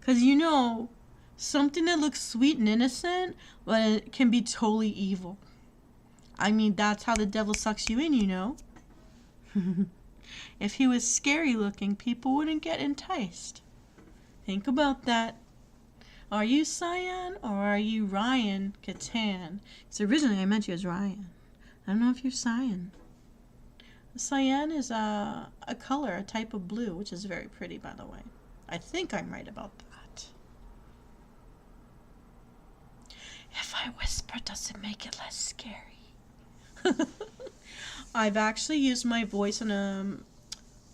Because you know, something that looks sweet and innocent, but it can be totally evil. I mean, that's how the devil sucks you in, you know. If he was scary looking, people wouldn't get enticed. Think about that. Are you Cyan or are you Ryan Catan? Because originally I meant you as Ryan. I don't know if you're Cyan. Cyan is a color, a type of blue, which is very pretty, by the way. I think I'm right about that. If I whisper, does it make it less scary? I've actually used my voice in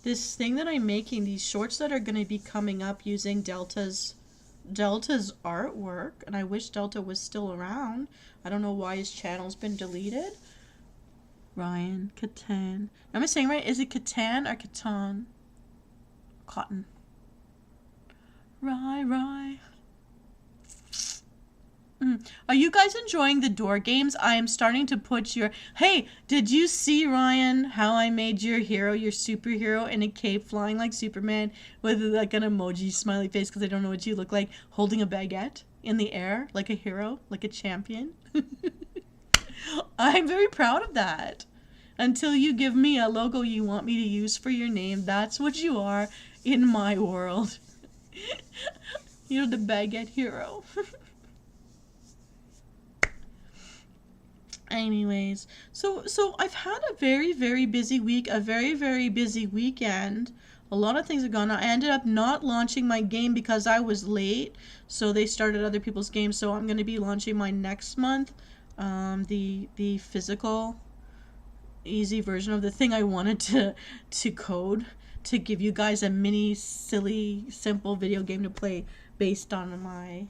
this thing that I'm making, these shorts that are going to be coming up using Delta's artwork, and I wish Delta was still around. I don't know why his channel's been deleted. Ryan Catan. Am I saying right? Is it Catan or Catan? Cotton. Rye. Are you guys enjoying the door games? I am starting to put your... Hey, did you see, Ryan, how I made your hero, your superhero, in a cape flying like Superman with like an emoji smiley face because I don't know what you look like, holding a baguette in the air like a hero, like a champion? I'm very proud of that. Until you give me a logo you want me to use for your name, that's what you are in my world. You're the baguette hero. Anyways, so I've had a very, very busy week, a very, very busy weekend. A lot of things have gone on. I ended up not launching my game because I was late, so they started other people's games. So I'm going to be launching mine next month, the physical, easy version of the thing I wanted to code to give you guys a mini, silly, simple video game to play based on my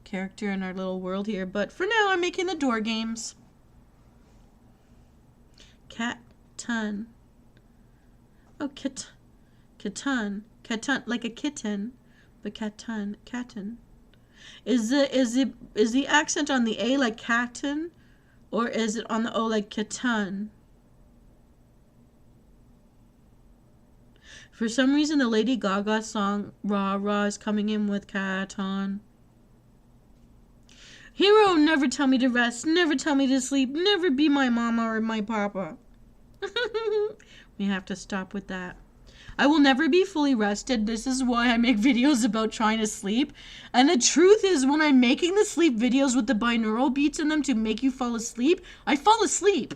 character in our little world here. But for now, I'm making the door games. Cat-ton. Oh, Catan, like a kitten, but Catan. Is the accent on the A like Catan, or is it on the O like Catan? For some reason, the Lady Gaga song "Rah Rah" is coming in with Catan. Hero, never tell me to rest, never tell me to sleep, never be my mama or my papa. We have to stop with that. I will never be fully rested. This is why I make videos about trying to sleep. And the truth is, when I'm making the sleep videos with the binaural beats in them to make you fall asleep, I fall asleep.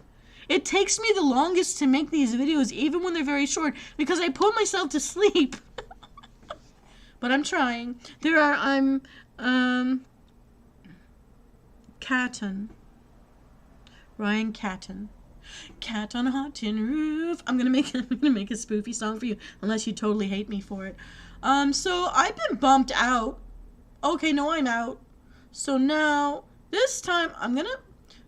It takes me the longest to make these videos, even when they're very short, because I put myself to sleep. But I'm trying. Catan. Ryan Catan. Cat on a hot tin roof. I'm gonna make a spoofy song for you, unless you totally hate me for it. So I've been bumped out. Okay, no, I'm out. So now, this time,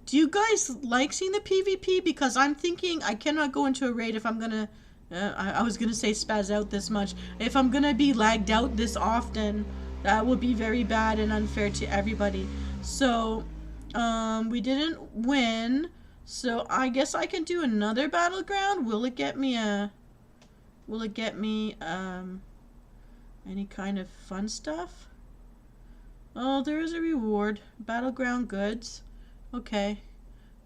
do you guys like seeing the PvP? Because I'm thinking I cannot go into a raid if I'm gonna, I was gonna say spaz out this much. If I'm gonna be lagged out this often, that would be very bad and unfair to everybody. So, we didn't win. So I guess I can do another battleground. Will it get me any kind of fun stuff? Oh, there is a reward. Battleground goods. Okay.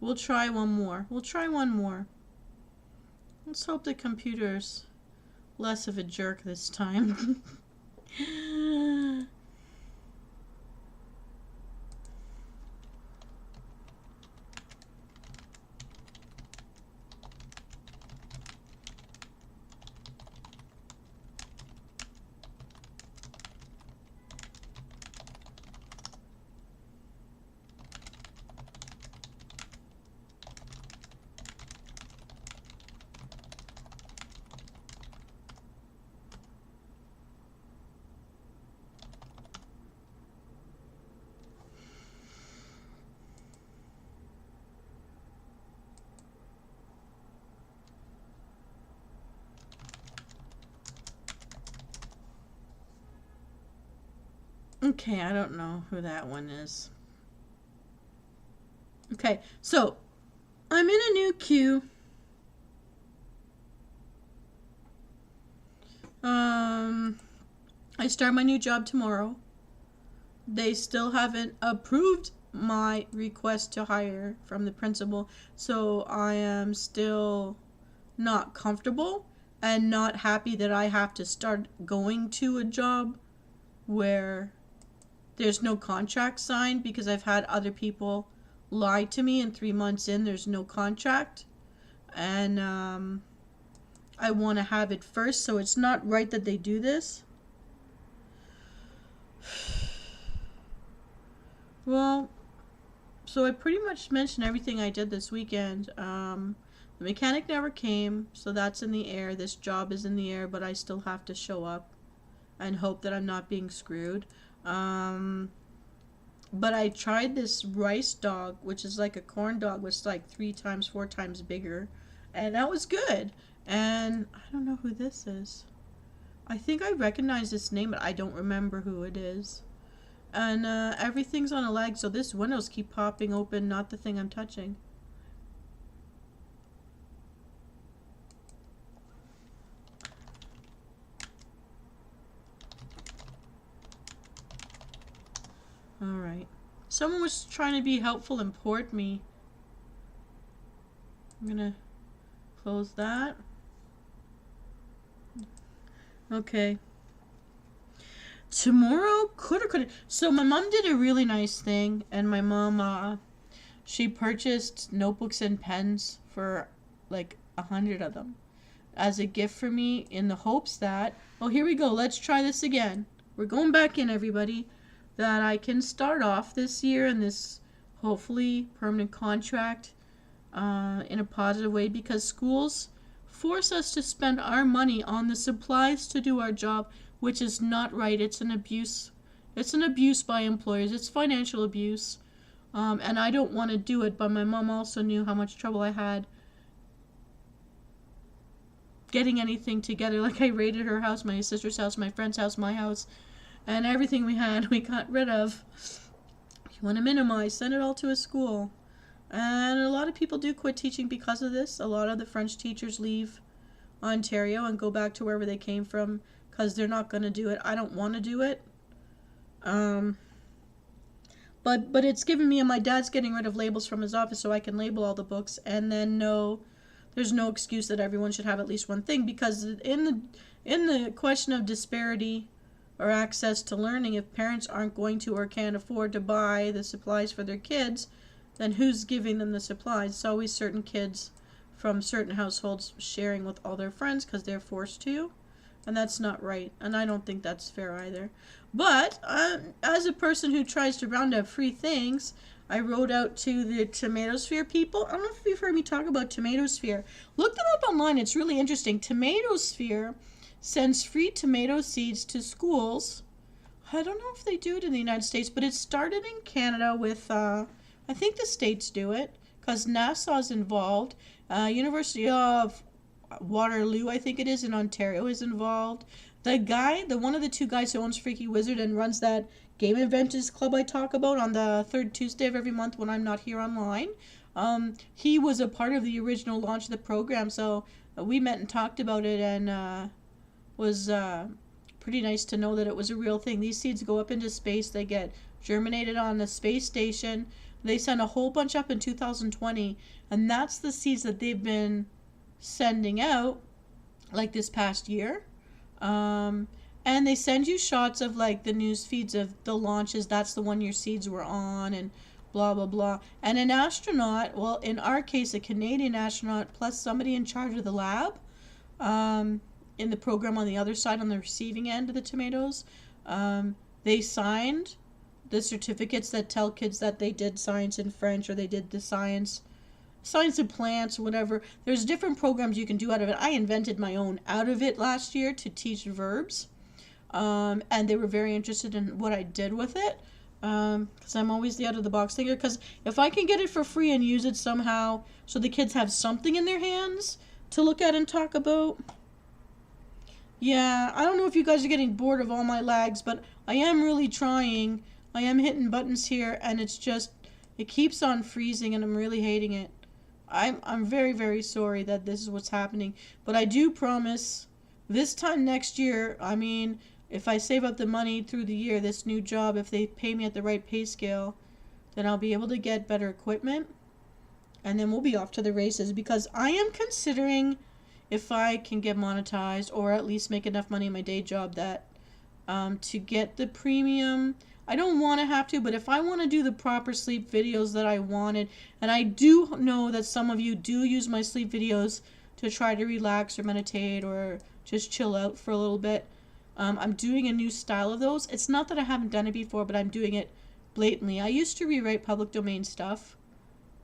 We'll try one more. Let's hope the computer's less of a jerk this time. Okay, I don't know who that one is. Okay, so I'm in a new queue. I start my new job tomorrow. They still haven't approved my request to hire from the principal, so I am still not comfortable and not happy that I have to start going to a job where there's no contract signed, because I've had other people lie to me, and 3 months in there's no contract, and I want to have it first, so it's not right that they do this. Well, so I pretty much mentioned everything I did this weekend. The mechanic never came, so that's in the air. This job is in the air, but I still have to show up and hope that I'm not being screwed. But I tried this rice dog, which is like a corn dog, which is like 3 times, 4 times bigger, and that was good. And I don't know who this is. I think I recognize this name, but I don't remember who it is. And everything's on a lag, so this windows keep popping open, not the thing I'm touching. Alright. Someone was trying to be helpful and port me. I'm gonna close that. Okay. Tomorrow, coulda. So my mom did a really nice thing, and my mom, she purchased notebooks and pens for like 100 of them as a gift for me, in the hopes that, oh, here we go, let's try this again. We're going back in, everybody. That I can start off this year in this hopefully permanent contract in a positive way, because schools force us to spend our money on the supplies to do our job, which is not right. It's an abuse. It's an abuse by employers. It's financial abuse. And I don't want to do it, but my mom also knew how much trouble I had getting anything together. Like, I raided her house, my sister's house, my friend's house, my house, and everything we had, we got rid of. If you want to minimize, send it all to a school. And a lot of people do quit teaching because of this. A lot of the French teachers leave Ontario and go back to wherever they came from, because they're not going to do it. I don't want to do it. But it's given me, and my dad's getting rid of labels from his office so I can label all the books, and then there's no excuse that everyone should have at least one thing, because in the question of disparity or access to learning, if parents aren't going to or can't afford to buy the supplies for their kids, then who's giving them the supplies? It's always certain kids from certain households sharing with all their friends because they're forced to. And that's not right. And I don't think that's fair either. But as a person who tries to round up free things, I wrote out to the Tomatosphere people. I don't know if you've heard me talk about Tomatosphere. Look them up online. It's really interesting. Tomatosphere sends free tomato seeds to schools. I don't know if they do it in the United States, but it started in Canada with, I think the states do it, because NASA's involved. University of Waterloo, I think it is, in Ontario is involved. One of the 2 guys who owns Freaky Wizard and runs that Game Inventors Club I talk about on the 3rd Tuesday of every month when I'm not here online, he was a part of the original launch of the program, so we met and talked about it, and was pretty nice to know that it was a real thing. These seeds go up into space, they get germinated on the space station, they send a whole bunch up in 2020, and that's the seeds that they've been sending out, like this past year. And they send you shots of like the news feeds of the launches. That's the one your seeds were on, and blah blah blah. And an astronaut, well, in our case a Canadian astronaut plus somebody in charge of the lab, in the program on the other side, on the receiving end of the tomatoes, they signed the certificates that tell kids that they did science in French, or they did the science of plants, whatever. There's different programs you can do out of it. I invented my own out of it last year to teach verbs, and they were very interested in what I did with it, because I'm always the out-of-the-box thinker, because if I can get it for free and use it somehow so the kids have something in their hands to look at and talk about, Yeah, I don't know if you guys are getting bored of all my lags, but I am really trying. I am hitting buttons here, and it's just, it keeps on freezing, and I'm really hating it. I'm very, very sorry that this is what's happening, but I do promise this time next year, I mean, if I save up the money through the year, this new job, if they pay me at the right pay scale, then I'll be able to get better equipment, and then we'll be off to the races, because I am considering if I can get monetized or at least make enough money in my day job that to get the premium. I don't want to have to, but if I want to do the proper sleep videos that I wanted, and I do know that some of you do use my sleep videos to try to relax or meditate or just chill out for a little bit, I'm doing a new style of those. It's not that I haven't done it before, but I'm doing it blatantly. I used to rewrite public domain stuff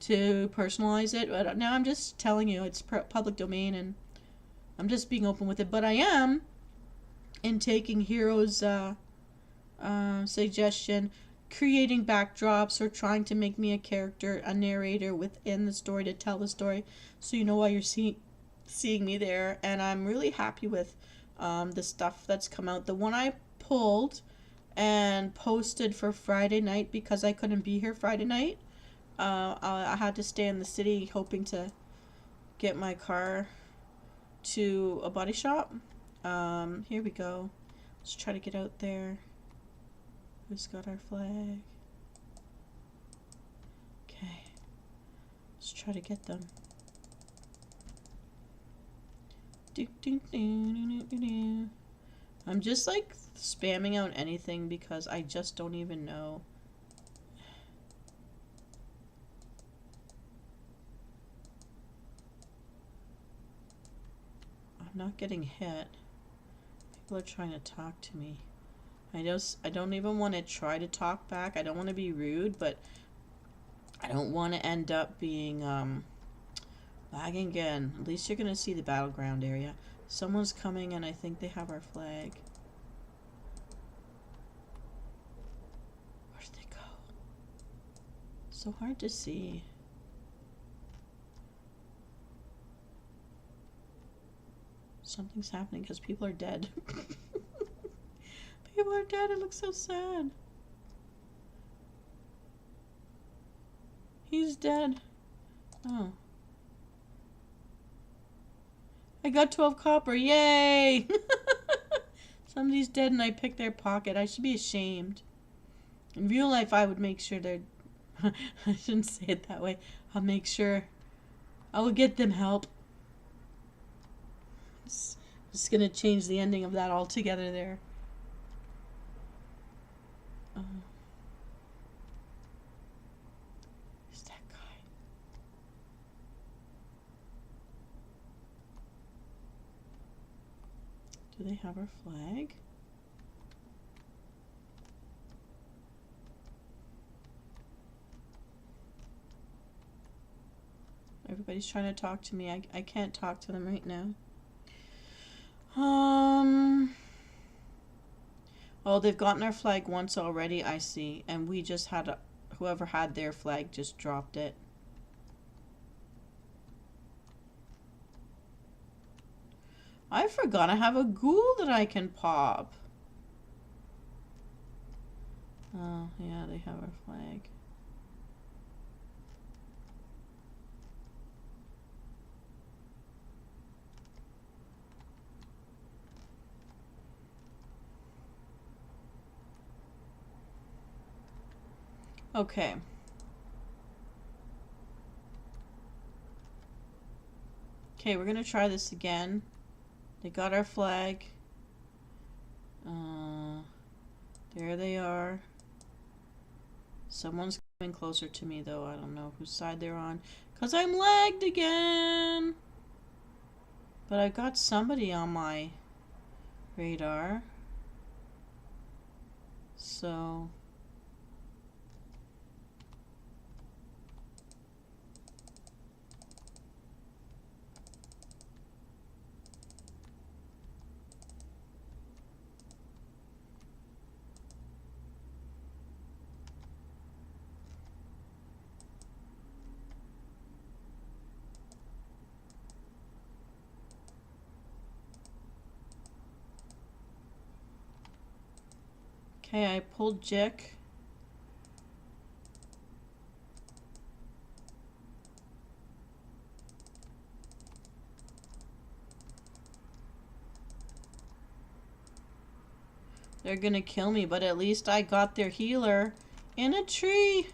to personalize it, but now I'm just telling you it's public domain, and I'm just being open with it. But I am in taking Hero's suggestion, creating backdrops or trying to make me a character, a narrator within the story to tell the story, so you know why you're seeing me there. And I'm really happy with the stuff that's come out. The one I pulled and posted for Friday night, because I couldn't be here Friday night. I had to stay in the city hoping to get my car to a body shop. Here we go. Let's try to get out there. Who's got our flag? Okay. Let's try to get them. I'm just like spamming out anything because I just don't even know. I'm not getting hit. People are trying to talk to me. I don't even want to try to talk back. I don't want to be rude, but I don't want to end up being lagging again. At least you're gonna see the battleground area. Someone's coming, and I think they have our flag. Where did they go? So hard to see. Something's happening because people are dead. People are dead. It looks so sad. He's dead. Oh. I got 12 copper. Yay! Somebody's dead and I picked their pocket. I should be ashamed. In real life, I would make sure they're... I shouldn't say it that way. I'll make sure. I will get them help. Just gonna change the ending of that altogether there. Who's that guy? Do they have our flag? Everybody's trying to talk to me. I can't talk to them right now. Oh, they've gotten our flag once already, I see. And we just had whoever had their flag just dropped it. I forgot I have a ghoul that I can pop. Oh, yeah, they have our flag. Okay. Okay, we're gonna try this again. They got our flag. There they are. Someone's coming closer to me though. I don't know whose side they're on. 'Cause I'm lagged again. But I've got somebody on my radar. So... Okay, I pulled Jick. They're gonna kill me, but at least I got their healer in a tree.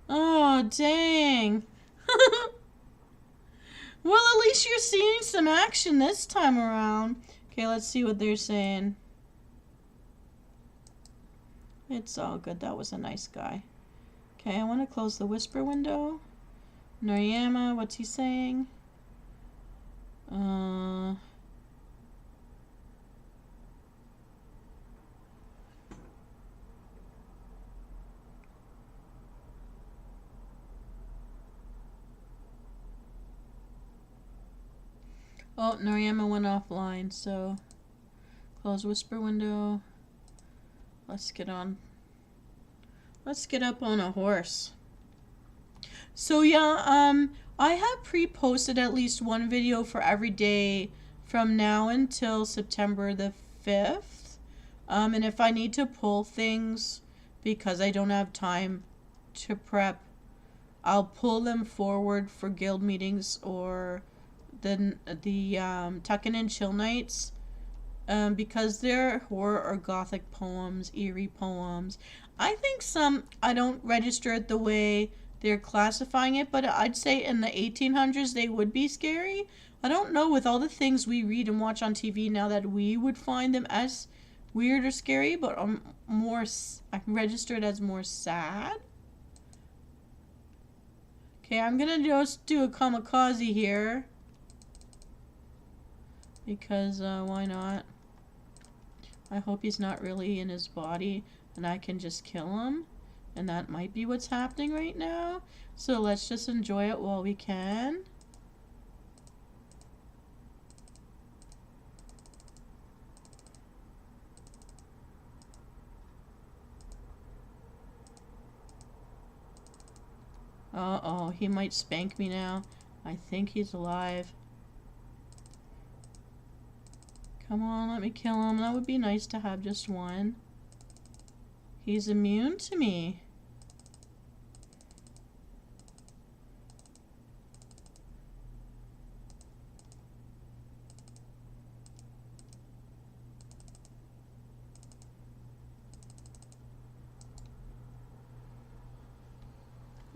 Oh, dang. Well, at least you're seeing some action this time around. Okay, let's see what they're saying. It's all good. That was a nice guy. Okay, I want to close the whisper window. Noriyama, what's he saying? Oh, Noriyama went offline, so close whisper window. Let's get on. Let's get up on a horse. So yeah, I have pre-posted at least one video for every day from now until September the 5th. And if I need to pull things because I don't have time to prep, I'll pull them forward for guild meetings or the tuck-in and chill nights. Because they're horror or gothic poems, eerie poems. I think some, I don't register it the way they're classifying it, but I'd say in the 1800s they would be scary. I don't know, with all the things we read and watch on TV now, that we would find them as weird or scary, but I can register it as more sad. Okay, I'm gonna just do a kamikaze here. Because, why not? I hope he's not really in his body and I can just kill him. And that might be what's happening right now. So let's just enjoy it while we can. Uh-oh, he might spank me now. I think he's alive. Come on, let me kill him. That would be nice to have just one. He's immune to me.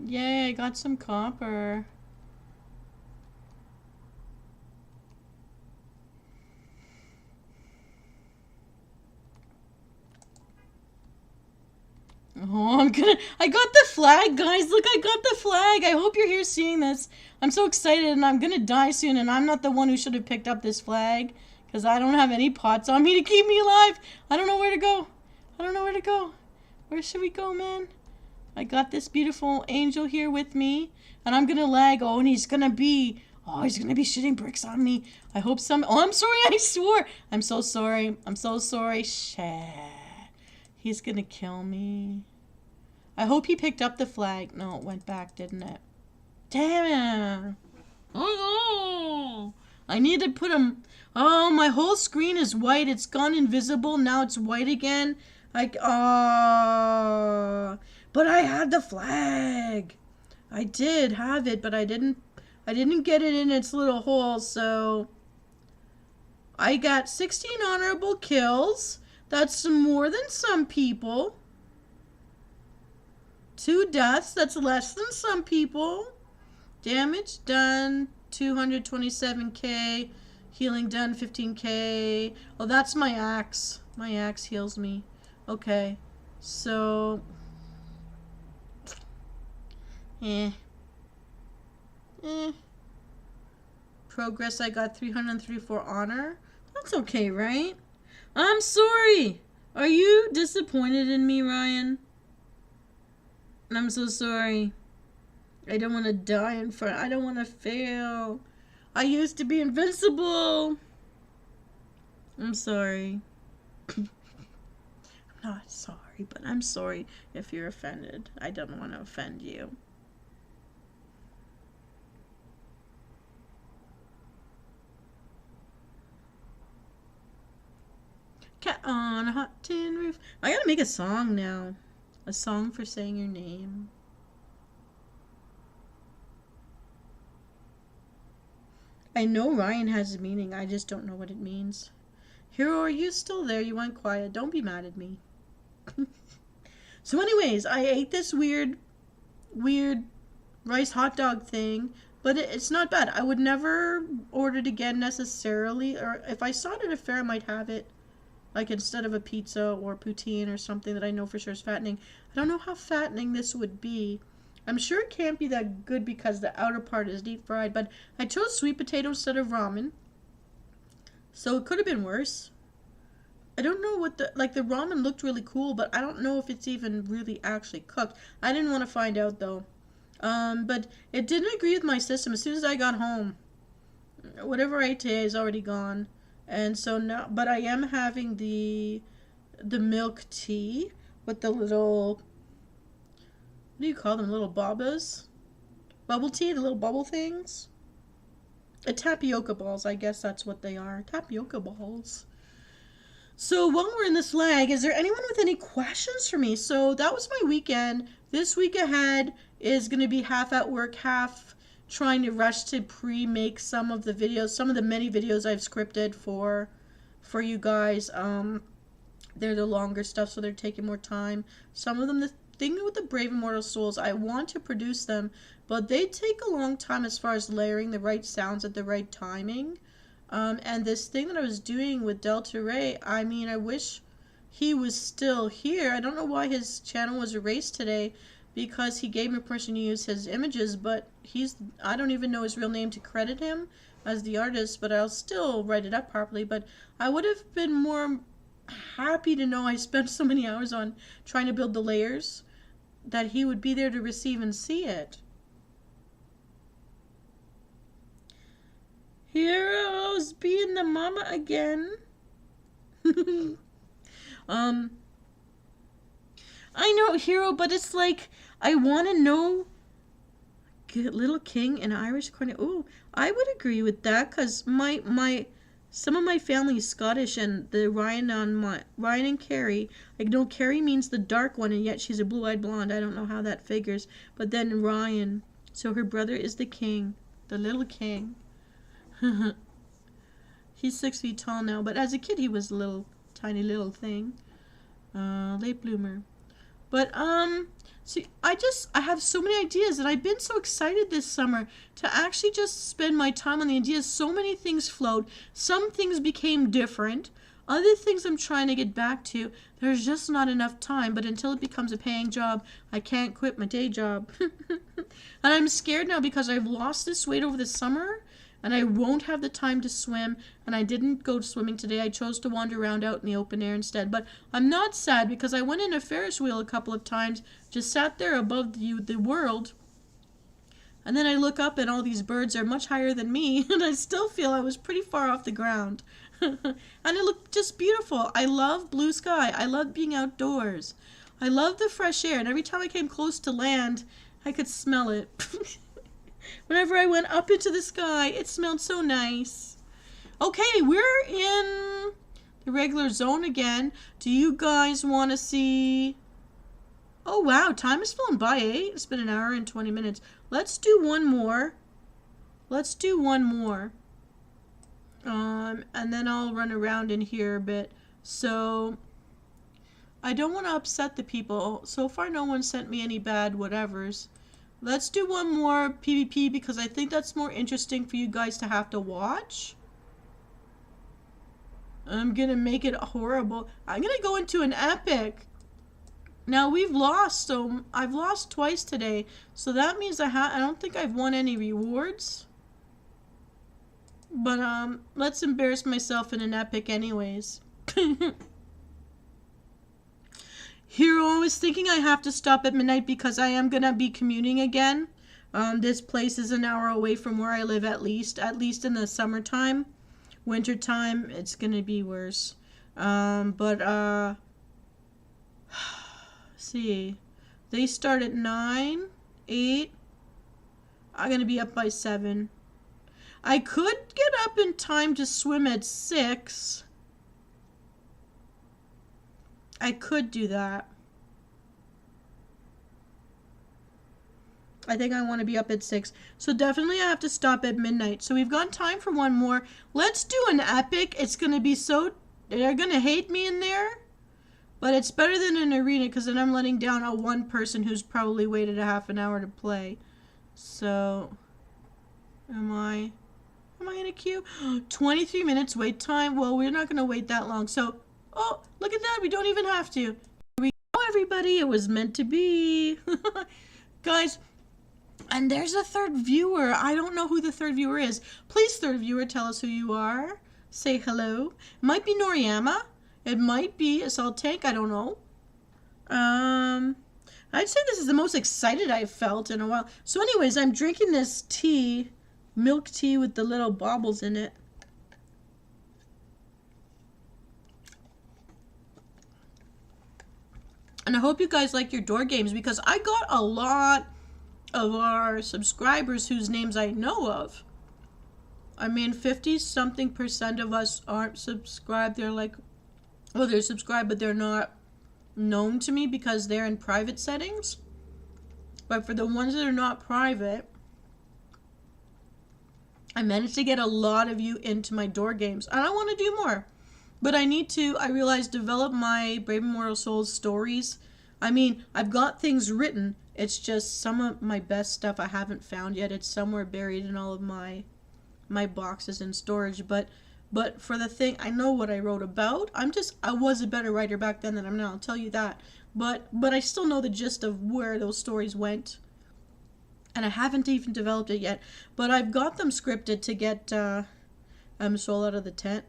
Yay, I got some copper. Oh, I got the flag, guys. Look, I got the flag. I hope you're here seeing this. I'm so excited, and I'm gonna die soon, and I'm not the one who should have picked up this flag, because I don't have any pots on me to keep me alive. I don't know where to go. I don't know where to go. Where should we go, man? I got this beautiful angel here with me, and I'm gonna lag. Oh, and he's gonna be shooting bricks on me. I hope oh, I'm sorry, I swore. I'm so sorry. I'm so sorry. Shit. He's gonna kill me. I hope he picked up the flag. No, it went back, didn't it? Damn it. Oh, I need to put him. Oh, my whole screen is white. It's gone invisible. Now it's white again. Oh. But I had the flag. I did have it, but I didn't get it in its little hole, so I got 16 honorable kills. That's more than some people. 2 deaths, that's less than some people. Damage done, 227k. Healing done, 15k. Oh, that's my axe. My axe heals me. Okay, so... Progress, I got 334 honor. That's okay, right? I'm sorry. Are you disappointed in me, Ryan? I'm so sorry. I don't want to die in front. I don't want to fail. I used to be invincible. I'm sorry. I'm not sorry, but I'm sorry if you're offended. I don't want to offend you. Cat on a hot tin I gotta make a song now. A song for saying your name. I know Ryan has a meaning. I just don't know what it means. Hero, are you still there? You went quiet. Don't be mad at me. So anyways, I ate this weird rice hot dog thing, but it's not bad. I would never order it again necessarily, or if I saw it at a fair, I might have it, like instead of a pizza or poutine or something that I know for sure is fattening. I don't know how fattening this would be. I'm sure it can't be that good because the outer part is deep fried, but I chose sweet potato instead of ramen, so it could have been worse. I don't know what the ramen looked really cool, but I don't know if it's even really actually cooked. I didn't want to find out though. But it didn't agree with my system. As soon as I got home, whatever I ate today is already gone. And so now, but I am having the milk tea with the little, what do you call them? Little babas? Bubble tea, the little bubble things? Tapioca balls, I guess that's what they are. Tapioca balls. So while we're in this lag, is there anyone with any questions for me? So that was my weekend. This week ahead is going to be half at work, half trying to rush to pre-make some of the videos, some of the many videos I've scripted for you guys. They're the longer stuff, so they're taking more time. Some of them, the thing with the Brave Immortal Souls, I want to produce them, but they take a long time as far as layering the right sounds at the right timing. And this thing that I was doing with Delta Ray, I mean, I wish he was still here. I don't know why his channel was erased today, because he gave me permission to use his images, but I don't even know his real name to credit him as the artist, but I'll still write it up properly. But I would have been more happy to know I spent so many hours on trying to build the layers that he would be there to receive and see it. Heroes being the mama again. I know, Hero, but it's like, I want to know. Little King and Irish corn. Ooh, I would agree with that, because some of my family is Scottish, and the Ryan and Carrie, like, no, Carrie means the dark one, and yet she's a blue-eyed blonde. I don't know how that figures. But then Ryan, so her brother is the king, the little king. He's 6 feet tall now, but as a kid he was a little tiny little thing. Late bloomer. But see, I have so many ideas, and I've been so excited this summer to actually just spend my time on the ideas. So many things flowed. Some things became different. Other things I'm trying to get back to. There's just not enough time, but until it becomes a paying job, I can't quit my day job. And I'm scared now because I've lost this weight over the summer, and I won't have the time to swim, and I didn't go swimming today. I chose to wander around out in the open air instead. But I'm not sad, because I went in a Ferris wheel a couple of times, just sat there above the world, and then I look up and all these birds are much higher than me, and I still feel I was pretty far off the ground. And it looked just beautiful. I love blue sky. I love being outdoors. I love the fresh air, and every time I came close to land, I could smell it. Whenever I went up into the sky, it smelled so nice. Okay, we're in the regular zone again. Do you guys want to see... Oh, wow, time has flown by, eh? It's been 1 hour and 20 minutes. Let's do one more. Let's do one more. And then I'll run around in here a bit. So, I don't want to upset the people. So far, no one sent me any bad whatevers. Let's do one more PvP, because I think that's more interesting for you guys to have to watch. I'm going to make it horrible. I'm going to go into an epic. Now, we've lost, so I've lost twice today. So that means I don't think I've won any rewards. But, let's embarrass myself in an epic anyways. Hero, I was thinking I have to stop at midnight because I am going to be commuting again. This place is 1 hour away from where I live, at least in the summertime. Wintertime, it's going to be worse. See, they start at 9, 8. I'm going to be up by 7. I could get up in time to swim at 6. I could do that. I think I want to be up at 6. So definitely I have to stop at midnight. So we've got time for one more. Let's do an epic. It's going to be so... They're going to hate me in there. But it's better than an arena because then I'm letting down a one person who's probably waited a half an hour to play. So... Am I in a queue? 23 minutes wait time. Well, we're not going to wait that long. So... Oh, look at that. We don't even have to. Here we go, everybody. It was meant to be. Guys... And there's a third viewer. I don't know who the third viewer is. Please, third viewer, tell us who you are. Say hello. Might be Noriyama. It might be Assault Tank. I don't know. I'd say this is the most excited I've felt in a while. So anyways, I'm drinking this tea. Milk tea with the little baubles in it. And I hope you guys like your door games because I got a lot of our subscribers whose names I know of. I mean, 50-something% of us aren't subscribed. They're like, well, they're subscribed, but they're not known to me because they're in private settings. But for the ones that are not private, I managed to get a lot of you into my door games. And I want to do more. But I need to, I realized, develop my Brave Immortal Souls stories. I mean, I've got things written. It's just some of my best stuff I haven't found yet. It's somewhere buried in all of my boxes in storage. But for the thing, I know what I wrote about. I was a better writer back then than I'm now. I'll tell you that. But I still know the gist of where those stories went. And I haven't even developed it yet. But I've got them scripted to get Soul out of the tent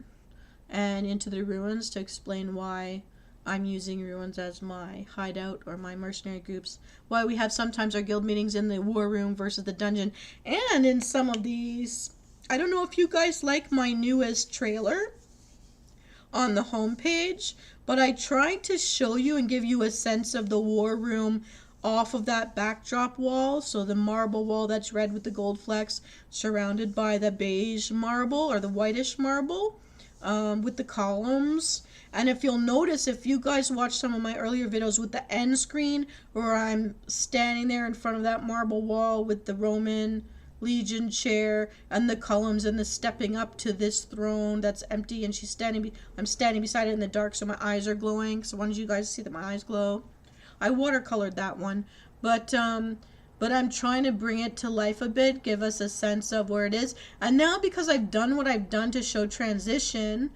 and into the ruins to explain why I'm using ruins as my hideout or my mercenary groups. Why we have sometimes our guild meetings in the war room versus the dungeon. And in some of these, I don't know if you guys like my newest trailer on the homepage, but I tried to show you and give you a sense of the war room off of that backdrop wall. So the marble wall that's red with the gold flecks surrounded by the beige marble or the whitish marble with the columns. And if you'll notice, if you guys watch some of my earlier videos with the end screen where I'm standing there in front of that marble wall with the Roman Legion chair and the columns and the stepping up to this throne that's empty and I'm standing beside it in the dark so my eyes are glowing. So I wanted you guys to see that my eyes glow. I watercolored that one, but I'm trying to bring it to life a bit, give us a sense of where it is. And now because I've done what I've done to show transition,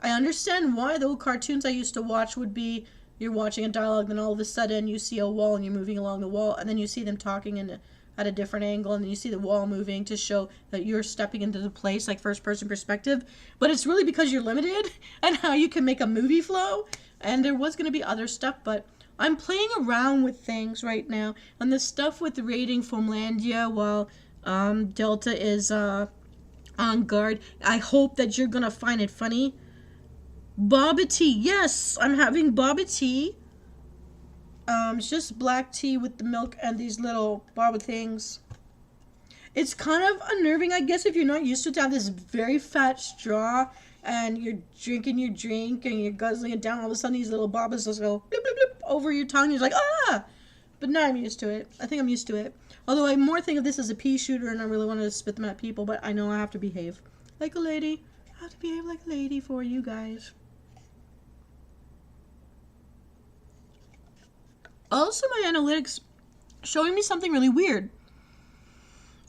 I understand why the old cartoons I used to watch would be you're watching a dialogue, then all of a sudden you see a wall and you're moving along the wall, and then you see them talking at a different angle, and then you see the wall moving to show that you're stepping into the place, like first-person perspective. But it's really because you're limited and how you can make a movie flow. And there was going to be other stuff, but I'm playing around with things right now. And the stuff with raiding Foamlandia while Delta is on guard, I hope that you're going to find it funny. Boba tea. Yes, I'm having boba tea. It's just black tea with the milk and these little boba things. It's kind of unnerving, I guess, if you're not used to have this very fat straw and you're drinking your drink and you're guzzling it down. All of a sudden, these little bobas just go blip, blip, blip over your tongue. You're like, ah! But now I'm used to it. I think I'm used to it. Although I more think of this as a pea shooter and I really wanted to spit them at people, but I know I have to behave like a lady. I have to behave like a lady for you guys. Also, my analytics showing me something really weird.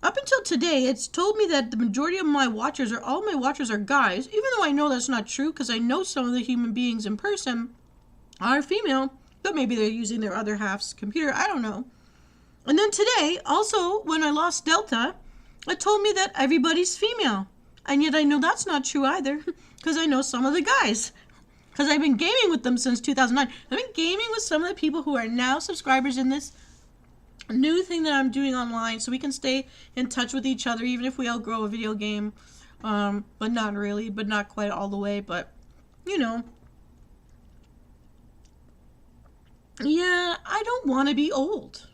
Up until today, it's told me that the majority of my watchers, or all my watchers, are guys, even though I know that's not true because I know some of the human beings in person are female, but maybe they're using their other half's computer. I don't know. And then today, also, when I lost Delta, it told me that everybody's female. And yet I know that's not true either because I know some of the guys. Because I've been gaming with them since 2009. I've been gaming with some of the people who are now subscribers in this new thing that I'm doing online, so we can stay in touch with each other even if we outgrow a video game. But not really, but not quite all the way, but you know. Yeah, I don't want to be old.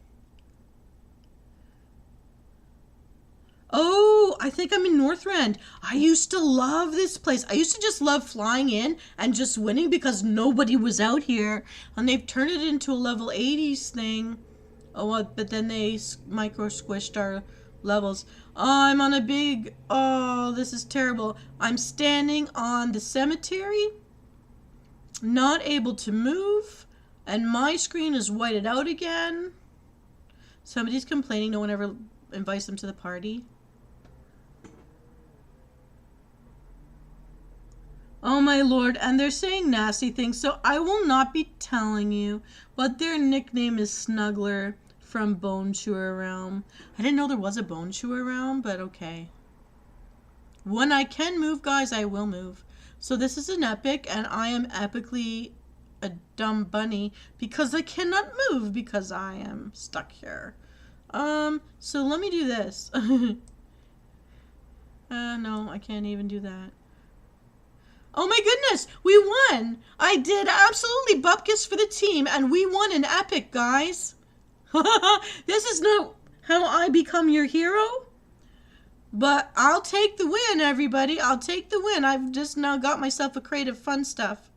Oh, I think I'm in Northrend. I used to love this place. I used to just love flying in and just winning because nobody was out here. And they've turned it into a level 80s thing. Oh, but then they micro squished our levels. Oh, I'm on a big... Oh, this is terrible. I'm standing on the cemetery. Not able to move. And my screen is whited out again. Somebody's complaining no one ever invites them to the party. Oh my lord, and they're saying nasty things, so I will not be telling you, but their nickname is Snuggler from Bone Chewer Realm. I didn't know there was a Bone Chewer Realm, but okay. When I can move, guys, I will move. So this is an epic, and I am epically a dumb bunny because I cannot move because I am stuck here. So let me do this. No, I can't even do that. Oh my goodness, we won! I did absolutely bupkis for the team, and we won an epic, guys. This is not how I become your hero. But I'll take the win, everybody. I'll take the win. I've just now got myself a crate of fun stuff.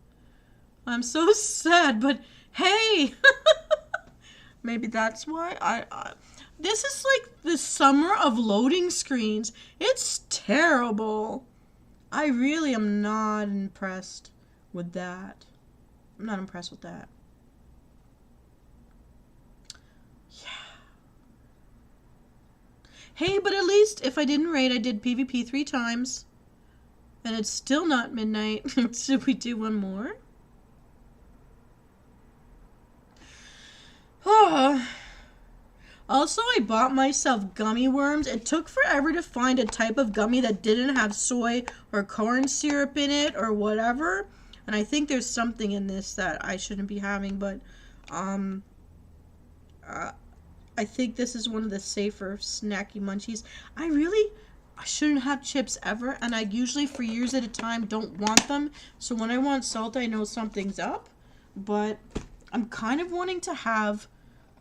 I'm so sad, but hey. Maybe that's why this is like the summer of loading screens. It's terrible. I really am not impressed with that. I'm not impressed with that. Yeah. Hey, but at least if I didn't raid, I did PvP 3 times. And it's still not midnight. Should we do one more? Oh. Also, I bought myself gummy worms. It took forever to find a type of gummy that didn't have soy or corn syrup in it or whatever. And I think there's something in this that I shouldn't be having, but I think this is one of the safer snacky munchies. I shouldn't have chips ever, and I usually for years at a time don't want them. So when I want salt, I know something's up. But I'm kind of wanting to have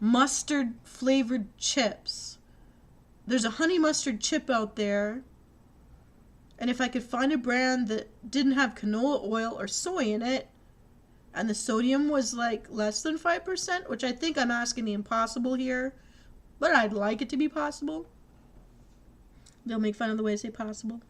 mustard flavored chips. There's a honey mustard chip out there, and if I could find a brand that didn't have canola oil or soy in it, and the sodium was like less than 5%, which I think I'm asking the impossible here, but I'd like it to be possible. They'll make fun of the way I say possible.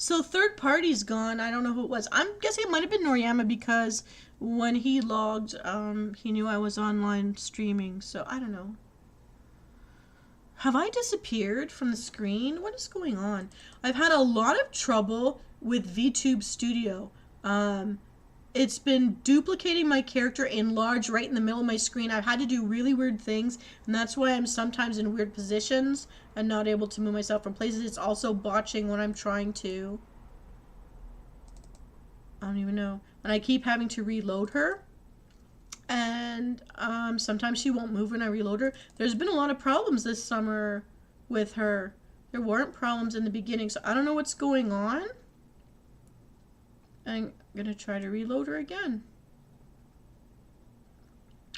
So third party's gone. I don't know who it was. I'm guessing it might have been Noriyama because when he logged, he knew I was online streaming. So I don't know. Have I disappeared from the screen? What is going on? I've had a lot of trouble with VTube Studio. It's been duplicating my character in large right in the middle of my screen. I've had to do really weird things, and that's why I'm sometimes in weird positions and not able to move myself from places. It's also botching when I'm trying to. I don't even know. And I keep having to reload her. And sometimes she won't move when I reload her. There's been a lot of problems this summer with her. There weren't problems in the beginning, so I don't know what's going on. I'm gonna try to reload her again.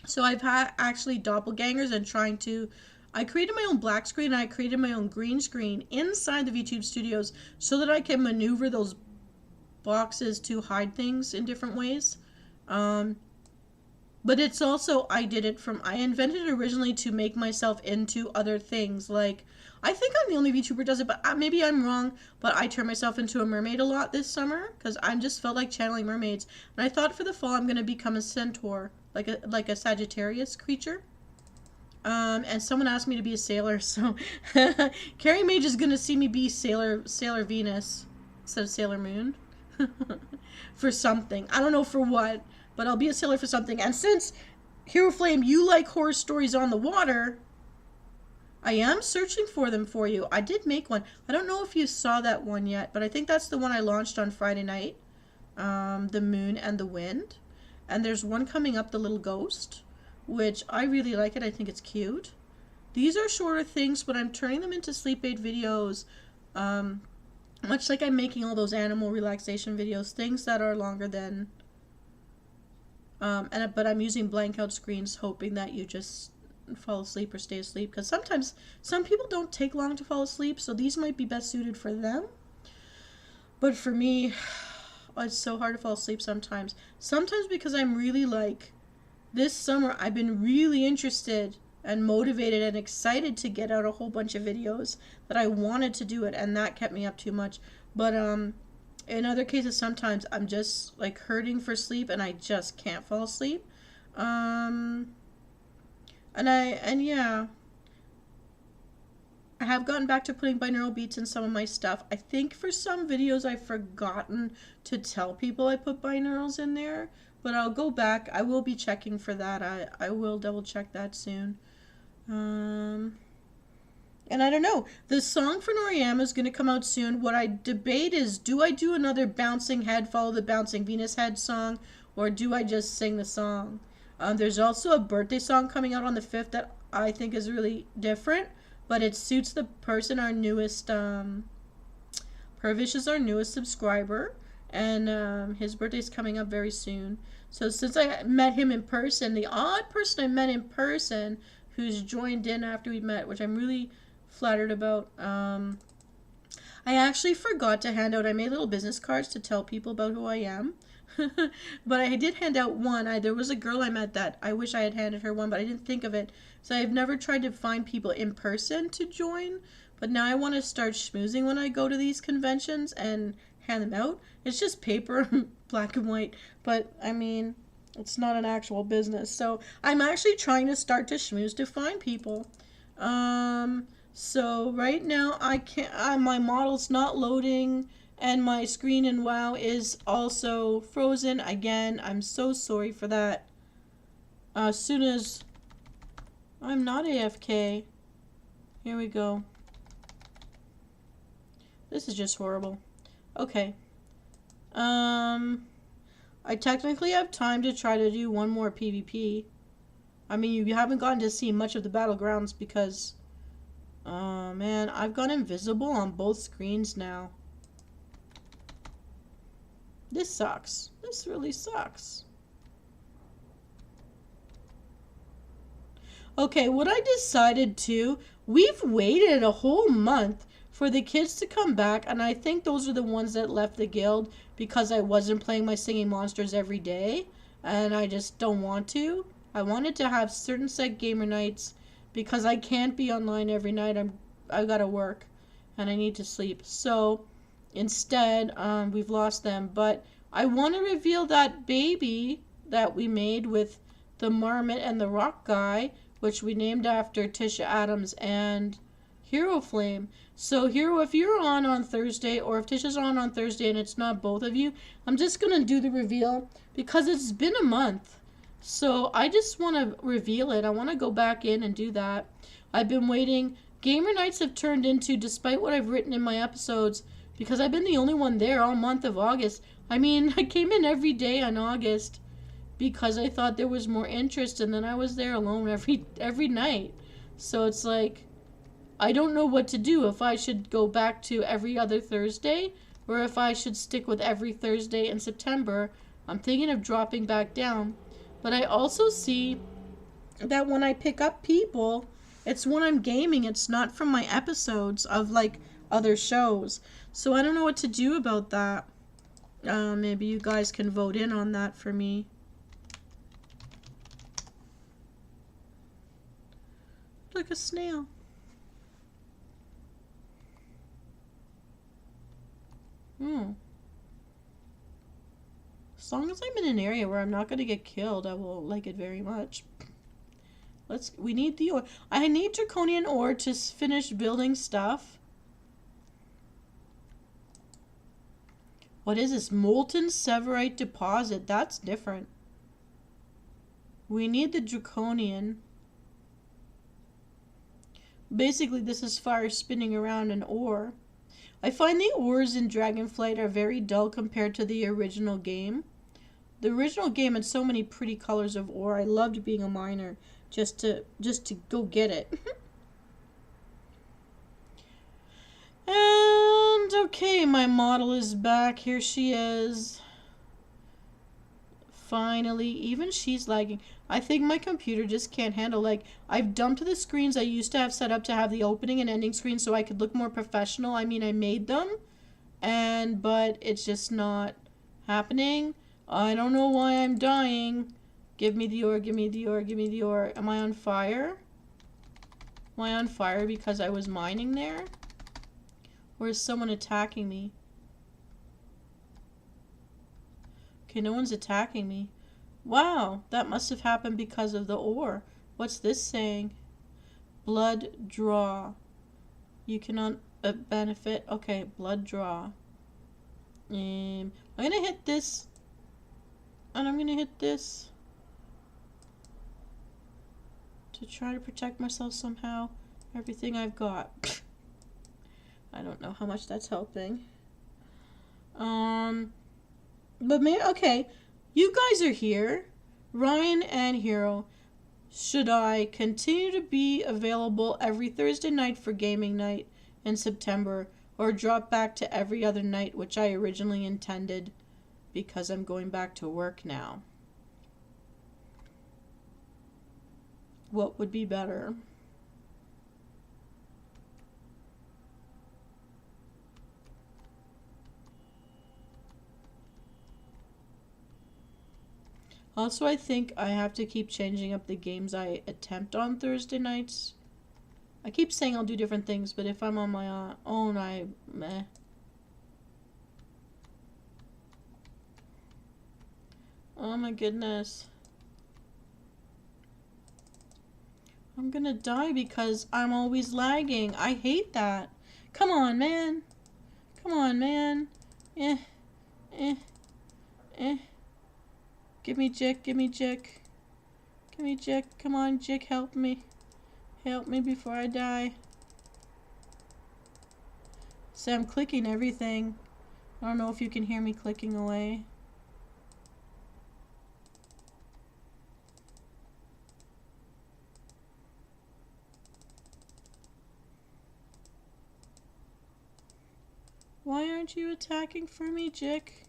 So I've had actually doppelgangers and trying to... I created my own black screen and I created my own green screen inside the VTube Studios so that I can maneuver those boxes to hide things in different ways. But it's also, I invented it originally to make myself into other things. Like, I think I'm the only VTuber who does it, but maybe I'm wrong. But I turn myself into a mermaid a lot this summer because I just felt like channeling mermaids. And I thought for the fall I'm going to become a centaur, like a Sagittarius creature. And someone asked me to be a sailor, so Carrie Mage is going to see me be Sailor Venus instead of Sailor Moon. For something. I don't know for what. But I'll be a sailor for something. And since, Hero Flame, you like horror stories on the water, I am searching for them for you. I did make one. I don't know if you saw that one yet, but I think that's the one I launched on Friday night. The Moon and the Wind. And there's one coming up, The Little Ghost, which I really like it. I think it's cute. These are shorter things, but I'm turning them into sleep aid videos. Much like I'm making all those animal relaxation videos. Things that are longer than... but I'm using blank out screens, hoping that you just fall asleep or stay asleep, because sometimes some people don't take long to fall asleep, so these might be best suited for them. But for me, it's so hard to fall asleep sometimes. Sometimes because I'm really like, this summer I've been really interested and motivated and excited to get out a whole bunch of videos that I wanted to do it, and that kept me up too much. But in other cases, sometimes I'm just like hurting for sleep and I just can't fall asleep. And yeah, I have gotten back to putting binaural beats in some of my stuff. I think for some videos I've forgotten to tell people I put binaurals in there, but I'll go back. I will be checking for that. I will double check that soon. And I don't know. The song for Noriyama is going to come out soon. What I debate is, do I do another Bouncing Head, Follow the Bouncing Venus Head song, or do I just sing the song? There's also a birthday song coming out on the 5th that I think is really different, but it suits the person, our newest, Purvish is our newest subscriber, and his birthday's coming up very soon. So since I met him in person, the odd person I met in person who's joined in after we met, which I'm really flattered about, I actually forgot to hand out, I made little business cards to tell people about who I am. But I did hand out one. There was a girl I met that I wish I had handed her one, but I didn't think of it. So I've never tried to find people in person to join, but now I want to start schmoozing when I go to these conventions and hand them out. It's just paper, black and white, but I mean, it's not an actual business. So I'm actually trying to start to schmooze to find people. So right now I can't, my model's not loading, and my screen in WoW is also frozen again. I'm so sorry for that. As soon as I'm not AFK, here we go. This is just horrible. Okay. I technically have time to try to do one more PvP. I mean, you haven't gotten to see much of the battlegrounds because, man, I've gone invisible on both screens now. This sucks. This really sucks. Okay, what I decided to, we've waited a whole month for the kids to come back, and I think those are the ones that left the guild because I wasn't playing my singing monsters every day, and I just don't want to. I wanted to have certain set gamer nights because I can't be online every night. I gotta work, and I need to sleep. So instead, we've lost them, but I want to reveal that baby that we made with the marmot and the rock guy, which we named after Tisha Adams and Hero Flame. So Hero, if you're on Thursday, or if Tisha's on Thursday and it's not both of you, I'm just going to do the reveal because it's been a month. So I just want to reveal it. I want to go back in and do that. I've been waiting. Gamer nights have turned into, despite what I've written in my episodes, because I've been the only one there all month of August. I mean, I came in every day in August because I thought there was more interest, and then I was there alone every night. So it's like, I don't know what to do, if I should go back to every other Thursday or if I should stick with every Thursday in September. I'm thinking of dropping back down. But I also see that when I pick up people, it's when I'm gaming. It's not from my episodes of like other shows. So I don't know what to do about that. Maybe you guys can vote in on that for me. Like a snail. As long as I'm in an area where I'm not going to get killed, I will like it very much. We need the ore. I need draconian ore to finish building stuff. What is this? Molten Severite deposit. That's different. We need the draconian. Basically, this is fire spinning around an ore. I find the ores in Dragonflight are very dull compared to the original game. The original game had so many pretty colors of ore. I loved being a miner just to go get it. And okay, my model is back. Here she is. Finally, even she's lagging. I think my computer just can't handle, like, I've dumped the screens I used to have set up to have the opening and ending screens so I could look more professional. I mean, I made them, but it's just not happening. I don't know why I'm dying. Give me the ore, give me the ore, give me the ore. Am I on fire? Am I on fire because I was mining there? Or is someone attacking me? Okay, no one's attacking me. Wow, that must have happened because of the ore. What's this saying? Blood draw. You cannot benefit. Okay, blood draw. I'm gonna hit this. And I'm gonna hit this. To try to protect myself somehow. Everything I've got. I don't know how much that's helping. But maybe, okay, you guys are here, Ryan and Hero. Should I continue to be available every Thursday night for gaming night in September, or drop back to every other night, which I originally intended, because I'm going back to work now? What would be better? Also, I think I have to keep changing up the games I attempt on Thursday nights. I keep saying I'll do different things, but if I'm on my own, meh. Oh my goodness. I'm gonna die because I'm always lagging. I hate that. Come on, man. Come on, man. Eh. Eh. Eh. Give me Jick, give me Jick. Give me Jick. Come on, Jick, help me. Help me before I die. So I'm clicking everything. I don't know if you can hear me clicking away. Why aren't you attacking for me, Jick?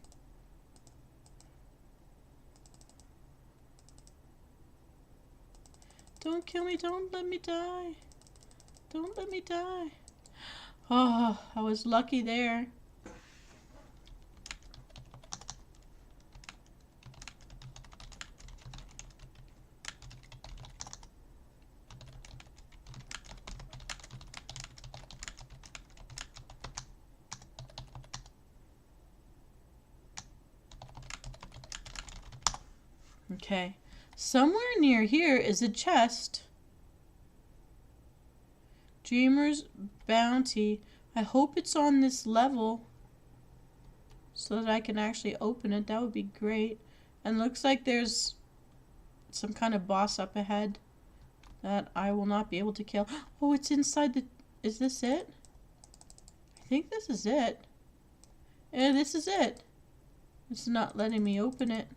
Don't kill me, don't let me die. Don't let me die. Oh, I was lucky there. Okay. Somewhere near here is a chest. Dreamer's Bounty. I hope it's on this level so that I can actually open it. That would be great. And looks like there's some kind of boss up ahead that I will not be able to kill. Oh, it's inside the... Is this it? I think this is it. Yeah, this is it. It's not letting me open it.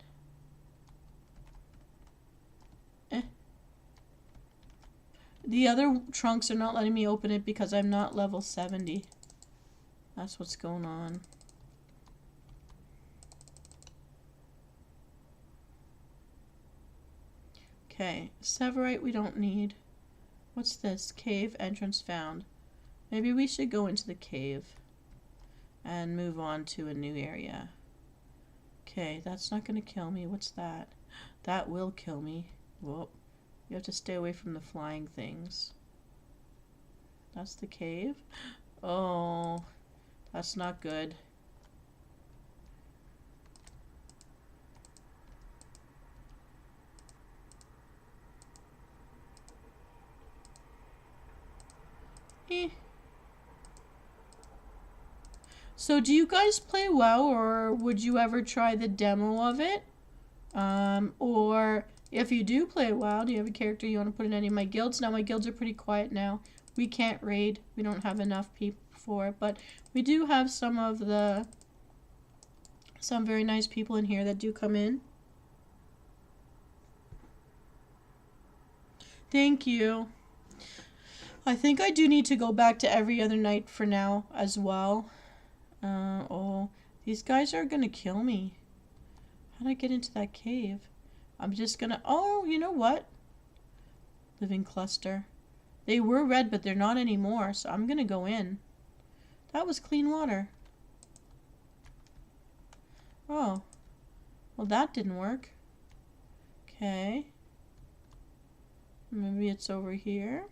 The other trunks are not letting me open it because I'm not level 70. That's what's going on. Okay, Severite we don't need. What's this? Cave entrance found. Maybe we should go into the cave and move on to a new area. Okay, that's not going to kill me. What's that? That will kill me. Whoa. You have to stay away from the flying things. That's the cave. Oh, that's not good. Eh. So do you guys play WoW, or would you ever try the demo of it? Or if you do play WoW, do you have a character you want to put in any of my guilds? Now my guilds are pretty quiet now. We can't raid. We don't have enough people for it, but we do have some very nice people in here that do come in. Thank you. I think I do need to go back to every other night for now as well. Oh, these guys are gonna kill me. How did I get into that cave? I'm just gonna... Oh, you know what? Living cluster. They were red, but they're not anymore, so I'm gonna go in. That was clean water. Oh. Well, that didn't work. Okay. Maybe it's over here.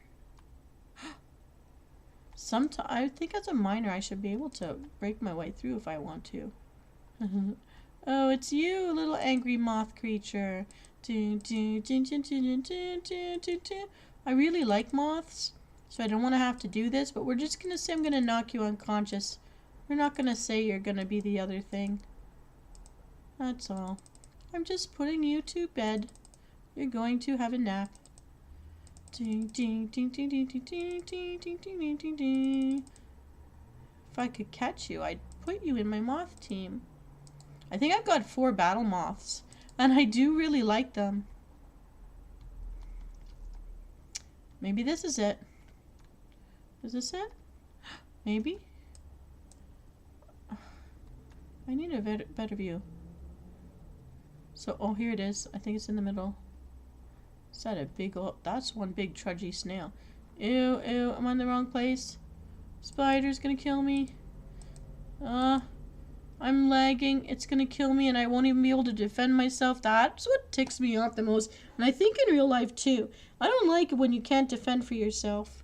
I think as a miner I should be able to break my way through if I want to. Oh, it's you, little angry moth creature. I really like moths, so I don't want to have to do this, but we're just going to say I'm going to knock you unconscious. We're not going to say you're going to be the other thing. That's all. I'm just putting you to bed. You're going to have a nap. If I could catch you, I'd put you in my moth team. I think I've got 4 battle moths, and I do really like them. Maybe this is it. Is this it? Maybe? I need a better view. So, oh, here it is. I think it's in the middle. Is that a big old... That's one big trudgy snail. Ew, ew, I'm on the wrong place. Spider's gonna kill me. I'm lagging. It's gonna kill me and I won't even be able to defend myself. That's what ticks me off the most. And I think in real life too. I don't like it when you can't defend for yourself.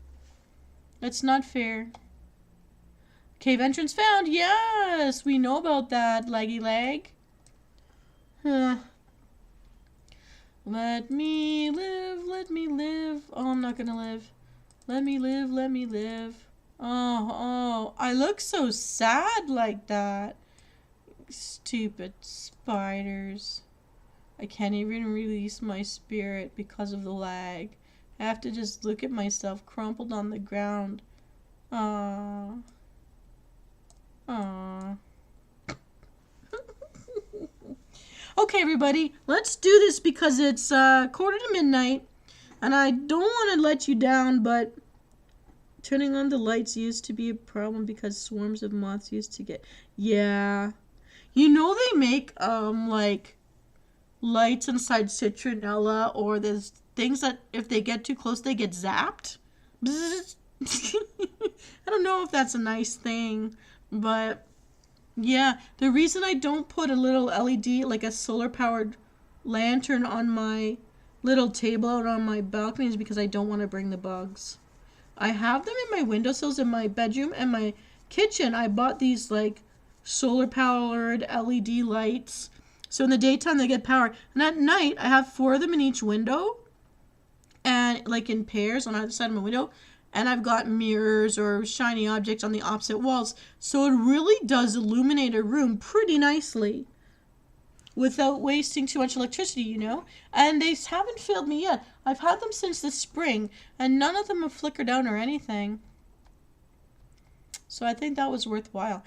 That's not fair. Cave entrance found. Yes! We know about that, laggy lag. Let me live, let me live. Oh, I'm not gonna live. Let me live, let me live. Oh, I look so sad like that. Stupid spiders. I can't even release my spirit because of the lag. I have to just look at myself crumpled on the ground. Aww. Aww. Okay, everybody, let's do this because it's 1:45, and I don't want to let you down, but turning on the lights used to be a problem because swarms of moths used to get... Yeah. You know they make, like, lights inside citronella, or there's things that if they get too close, they get zapped? I don't know if that's a nice thing, but... Yeah, the reason I don't put a little LED, like a solar-powered lantern on my little table out on my balcony is because I don't want to bring the bugs. I have them in my windowsills in my bedroom and my kitchen. I bought these, like, solar-powered LED lights. So in the daytime, they get power. And at night, I have 4 of them in each window. And, like, in pairs on either side of my window. And I've got mirrors or shiny objects on the opposite walls. So it really does illuminate a room pretty nicely without wasting too much electricity, you know? And they haven't failed me yet. I've had them since the spring, and none of them have flickered out or anything. So I think that was worthwhile.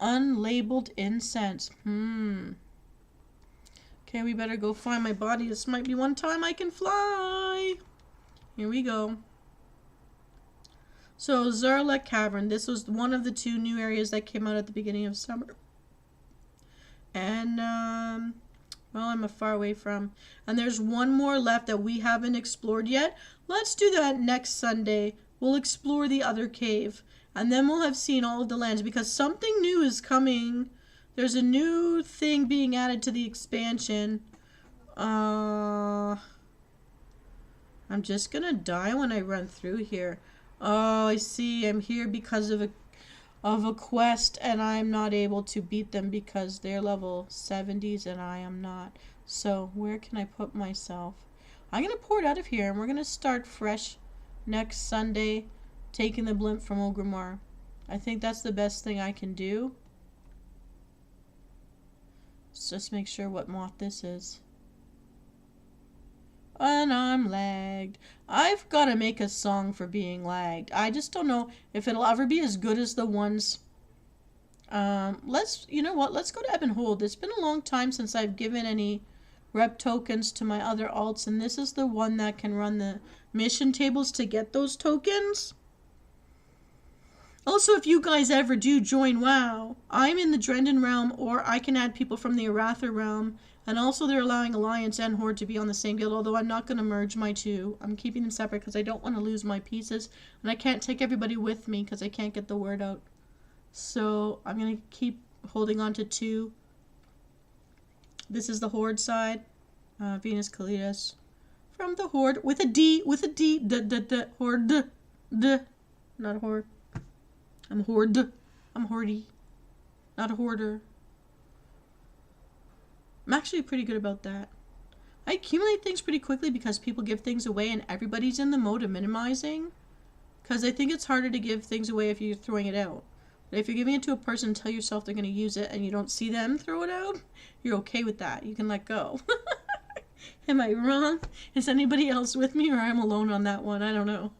Unlabeled incense. Okay, we better go find my body. This might be one time I can fly. Here we go. So, Zarlek Cavern. This was one of the 2 new areas that came out at the beginning of summer. And, well, I'm far away from. And there's one more left that we haven't explored yet. Let's do that next Sunday. We'll explore the other cave. And then we'll have seen all of the lands because something new is coming. There's a new thing being added to the expansion. I'm just gonna die when I run through here. Oh, I see. I'm here because of a quest, and I'm not able to beat them because they're level 70s and I am not. So, where can I put myself? I'm going to pour it out of here, and we're going to start fresh next Sunday, taking the blimp from Ogrimmar. I think that's the best thing I can do. Let's just make sure what moth this is. And I'm lagged. I've got to make a song for being lagged. I just don't know if it'll ever be as good as the ones. You know what? Let's go to Ebb and Hold. It's been a long time since I've given any rep tokens to my other alts, and this is the one that can run the mission tables to get those tokens. Also, if you guys ever do join WoW, I'm in the Drendon realm, or I can add people from the Aratha realm. And also they're allowing Alliance and Horde to be on the same guild, although I'm not going to merge my two. I'm keeping them separate because I don't want to lose my pieces. And I can't take everybody with me because I can't get the word out. So I'm going to keep holding on to two. This is the Horde side. Venus Kalidas. From the Horde. With a D. With a D. Horde. Not a Horde. I'm Horde. I'm Hordy. Not a Hoarder. I'm actually pretty good about that. I accumulate things pretty quickly because people give things away and everybody's in the mode of minimizing. Because I think it's harder to give things away if you're throwing it out. But if you're giving it to a person, tell yourself they're going to use it and you don't see them throw it out, you're okay with that. You can let go. Am I wrong? Is anybody else with me, or I'm alone on that one? I don't know.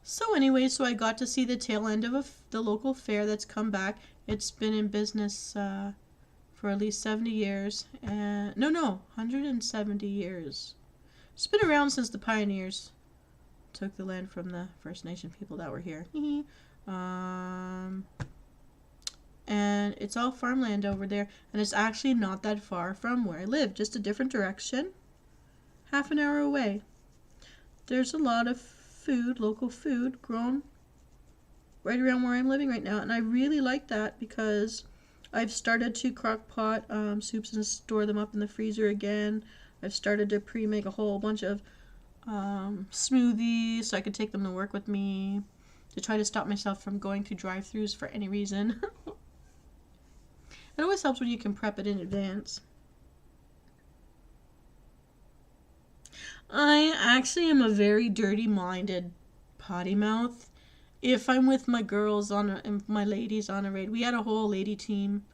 So anyway, so I got to see the tail end of the local fair that's come back. It's been in business for at least 70 years. No, 170 years. It's been around since the pioneers took the land from the First Nation people that were here. And it's all farmland over there. And it's actually not that far from where I live. Just a different direction. Half an hour away. There's a lot of food, local food, grown right around where I'm living right now. And I really like that because I've started to crock pot soups and store them up in the freezer again. I've started to pre-make a whole bunch of smoothies so I could take them to work with me to try to stop myself from going through drive-thrus for any reason. It always helps when you can prep it in advance. I actually am a very dirty-minded potty mouth. If I'm with my girls and my ladies on a raid, we had a whole lady team.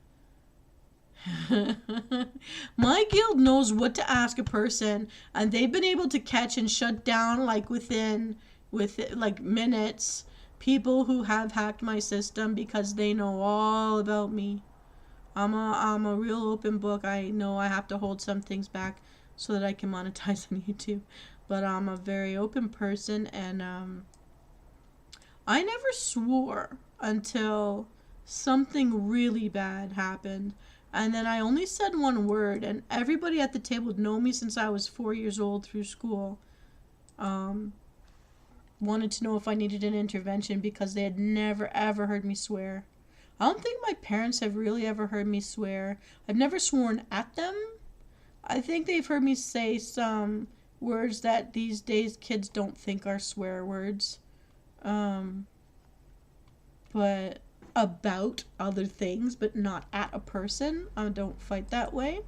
My guild knows what to ask a person, and they've been able to catch and shut down like within minutes people who have hacked my system because they know all about me. I'm a real open book. I know I have to hold some things back so that I can monetize on YouTube, but I'm a very open person, and I never swore until something really bad happened. And then I only said one word, and everybody at the table had known me since I was 4 years old through school. Wanted to know if I needed an intervention because they had never ever heard me swear. I don't think my parents have really ever heard me swear. I've never sworn at them. I think they've heard me say some words that these days kids don't think are swear words. But about other things, but not at a person. I don't fight that way.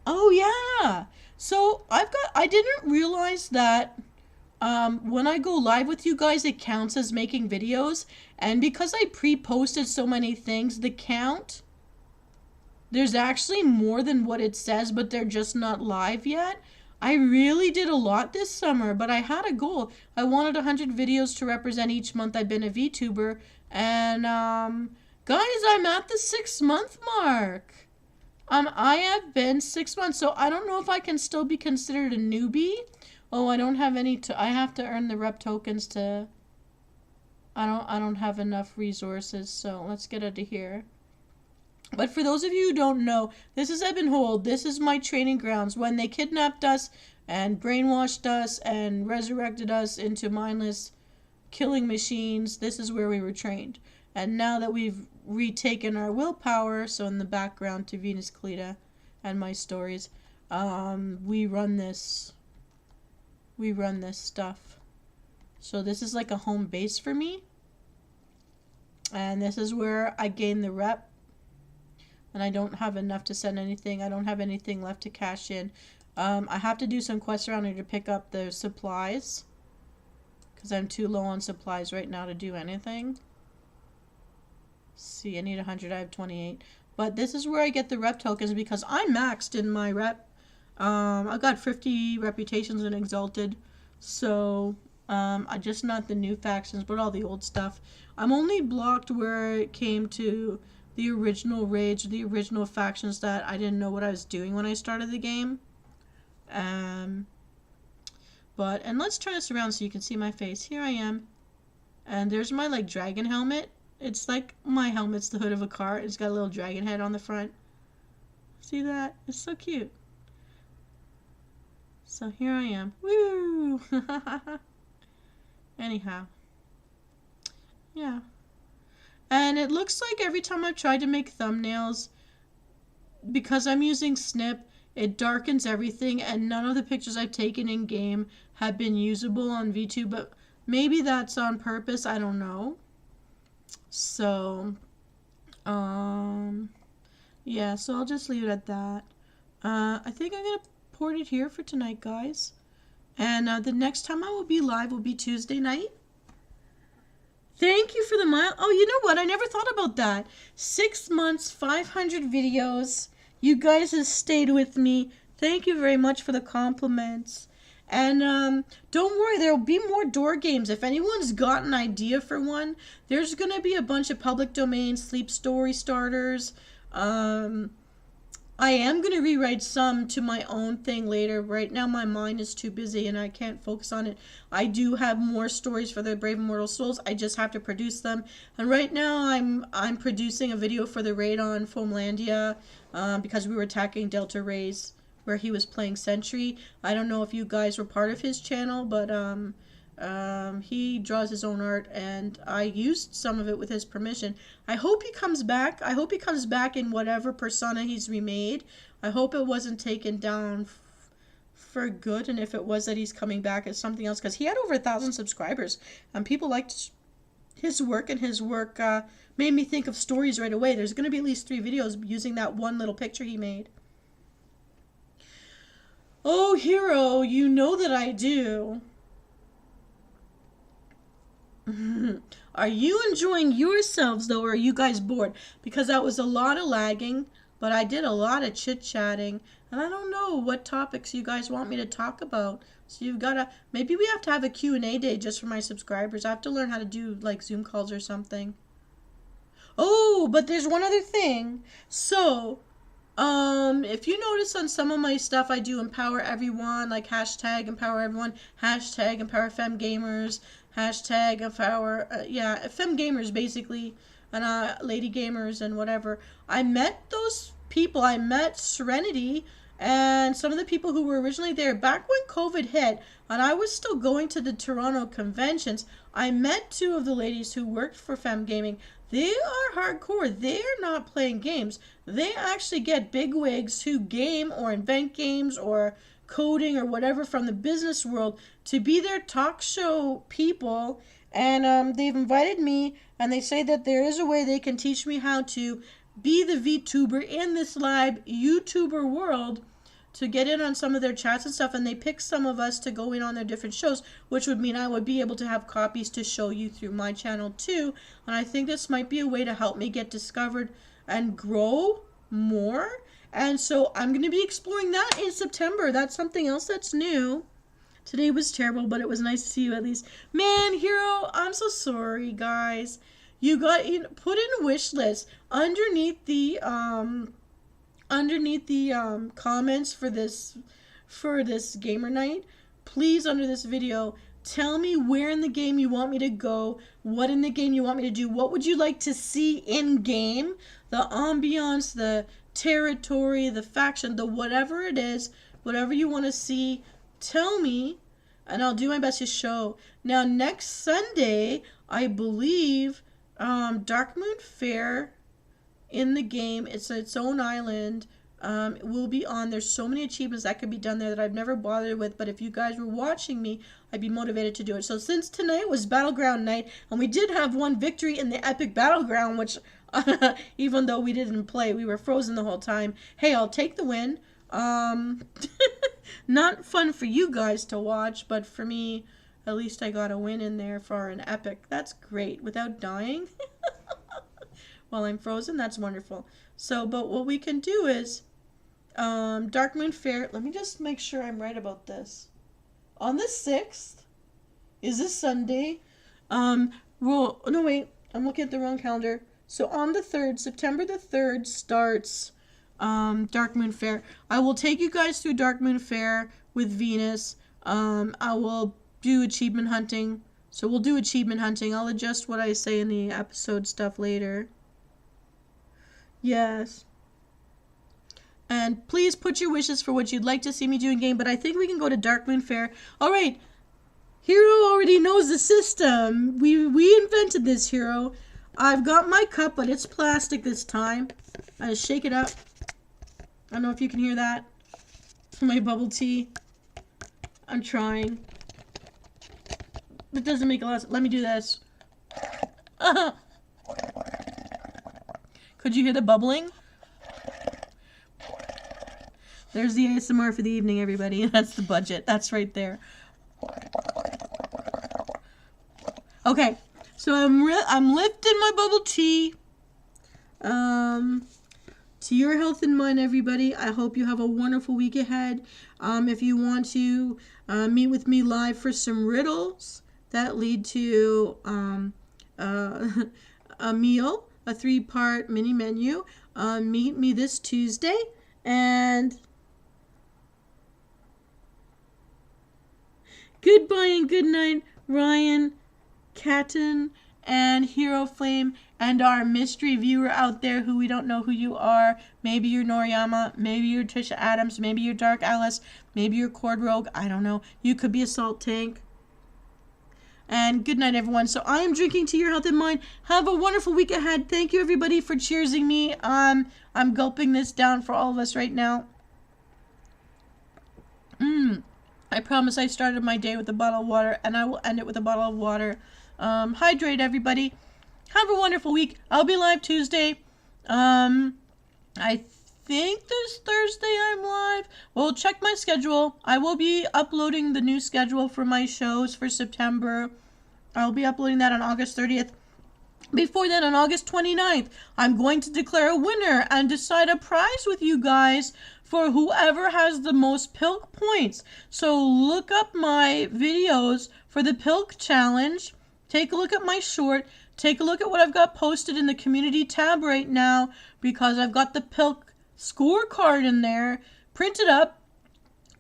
Oh yeah. So I didn't realize that when I go live with you guys, it counts as making videos. And because I pre-posted so many things, the count, there's actually more than what it says, but they're just not live yet. I really did a lot this summer, but I had a goal. I wanted 100 videos to represent each month I've been a VTuber. And, guys, I'm at the 6-month mark. I have been 6 months, so I don't know if I can still be considered a newbie. Oh, I don't have any I have to earn the rep tokens to... I don't have enough resources, so let's get out of here. But for those of you who don't know, this is Ebonhold. This is my training grounds. When they kidnapped us and brainwashed us and resurrected us into mindless killing machines, this is where we were trained. And now that we've retaken our willpower, so in the background to Venus Kalita and my stories, we run this stuff. So this is like a home base for me. And this is where I gain the rep. And I don't have enough to send anything. I don't have anything left to cash in. I have to do some quests around here to pick up the supplies. Because I'm too low on supplies right now to do anything. See, I need 100. I have 28. But this is where I get the rep tokens because I'm maxed in my rep. I got 50 reputations in Exalted. So, I just not the new factions, but all the old stuff. I'm only blocked where it came to the original raids, the original factions that I didn't know what I was doing when I started the game. And let's turn this around so you can see my face. Here I am. And there's my like dragon helmet. It's like my helmet's the hood of a car. It's got a little dragon head on the front. See that? It's so cute. So here I am. Woo! Anyhow. Yeah. And it looks like every time I've tried to make thumbnails, because I'm using Snip, it darkens everything, and none of the pictures I've taken in game have been usable on VTube, but maybe that's on purpose, I don't know. So, yeah, so I'll just leave it at that. I think I'm going to port it here for tonight, guys. And the next time I will be live will be Tuesday night. Thank you for the mile. Oh, you know what? I never thought about that. 6 months, 500 videos. You guys have stayed with me. Thank you very much for the compliments. And don't worry, there will be more door games. If anyone's got an idea for one, there's going to be a bunch of public domain sleep story starters. I am going to rewrite some to my own thing later. Right now my mind is too busy and I can't focus on it. I do have more stories for the Brave Immortal Souls. I just have to produce them. And right now I'm producing a video for the raid on Foamlandia because we were attacking Delta Rays where he was playing Sentry. I don't know if you guys were part of his channel, but he draws his own art and I used some of it with his permission. I hope he comes back. I hope he comes back in whatever persona he's remade. I hope it wasn't taken down for good, and if it was that he's coming back as something else, because he had over 1,000 subscribers and people liked his work, and his work made me think of stories right away. There's going to be at least 3 videos using that one little picture he made. Oh, Hero, you know that I do. Are you enjoying yourselves though, or are you guys bored? Because that was a lot of lagging, but I did a lot of chit-chatting, and I don't know what topics you guys want me to talk about. So you've got to, maybe we have to have a Q&A day just for my subscribers. I have to learn how to do like Zoom calls or something. Oh, but there's one other thing. So, if you notice on some of my stuff, I do empower everyone, like hashtag empower everyone, hashtag empower femgamers, hashtag empower, femgamers basically, and lady gamers and whatever. I met those people. I met Serenity and some of the people who were originally there back when COVID hit, and I was still going to the Toronto conventions. I met 2 of the ladies who worked for Fem Gaming. They are hardcore. They're not playing games. They actually get bigwigs who game or invent games or coding or whatever from the business world to be their talk show people. And they've invited me, and they say that there is a way they can teach me how to be the VTuber in this live YouTuber world, to get in on some of their chats and stuff, and they pick some of us to go in on their different shows, which would mean I would be able to have copies to show you through my channel too. And I think this might be a way to help me get discovered and grow more. And so I'm going to be exploring that in September. That's something else that's new. Today was terrible, but it was nice to see you at least. Man, Hero, I'm so sorry, guys. You got put in a wish list underneath the comments for this gamer night. Please, under this video, tell me where in the game you want me to go, what in the game you want me to do, what would you like to see in game, the ambiance, the territory, the faction, the whatever it is, whatever you want to see, tell me, and I'll do my best to show. Now, next Sunday, I believe, Darkmoon Fair in the game, it's its own island, will be on. There's so many achievements that could be done there that I've never bothered with, but if you guys were watching me, I'd be motivated to do it. So since tonight was Battleground night, and we did have one victory in the epic Battleground, which even though we didn't play, we were frozen the whole time. Hey, I'll take the win. Not fun for you guys to watch, but for me, at least I got a win in there for an epic. That's great, without dying. While I'm frozen, that's wonderful. So, but what we can do is, Darkmoon Fair, let me just make sure I'm right about this. On the 6th, is this Sunday, well, no wait, I'm looking at the wrong calendar. So on the 3rd, September the 3rd starts Dark Moon Fair. I will take you guys through Dark Moon Fair with Venus. I will do achievement hunting. So we'll do achievement hunting. I'll adjust what I say in the episode stuff later. Yes. And please put your wishes for what you'd like to see me do in game, but I think we can go to Dark Moon Fair. Alright, Hero already knows the system. We invented this, Hero. I've got my cup, but it's plastic this time. I just shake it up. I don't know if you can hear that. My bubble tea. I'm trying. It doesn't make a lot of sense. Let me do this. Could you hear the bubbling? There's the ASMR for the evening, everybody. That's the budget. That's right there. Okay, so I'm lifting my bubble tea. To your health and mine, everybody. I hope you have a wonderful week ahead. If you want to meet with me live for some riddles that lead to a meal, a 3-part mini menu, meet me this Tuesday. And goodbye and good night, Ryan, Katten, and Hero Flame, and our mystery viewer out there who we don't know who you are. Maybe you're Noriyama, maybe you're Trisha Adams, maybe you're Dark Alice, maybe you're Cord Rogue, I don't know. You could be a Salt Tank. And good night, everyone. So I am drinking to your health and mind. Have a wonderful week ahead. Thank you, everybody, for cheersing me. I'm gulping this down for all of us right now. I promise I started my day with a bottle of water, and I will end it with a bottle of water. Hydrate, everybody. Have a wonderful week. I'll be live Tuesday. I think this Thursday I'm live. Well, check my schedule. I will be uploading the new schedule for my shows for September. I'll be uploading that on August 30th. Before then, on August 29th, I'm going to declare a winner and decide a prize with you guys for whoever has the most Pilk points. So look up my videos for the Pilk challenge. Take a look at my short. Take a look at what I've got posted in the community tab right now, because I've got the Pilk scorecard in there. Print it up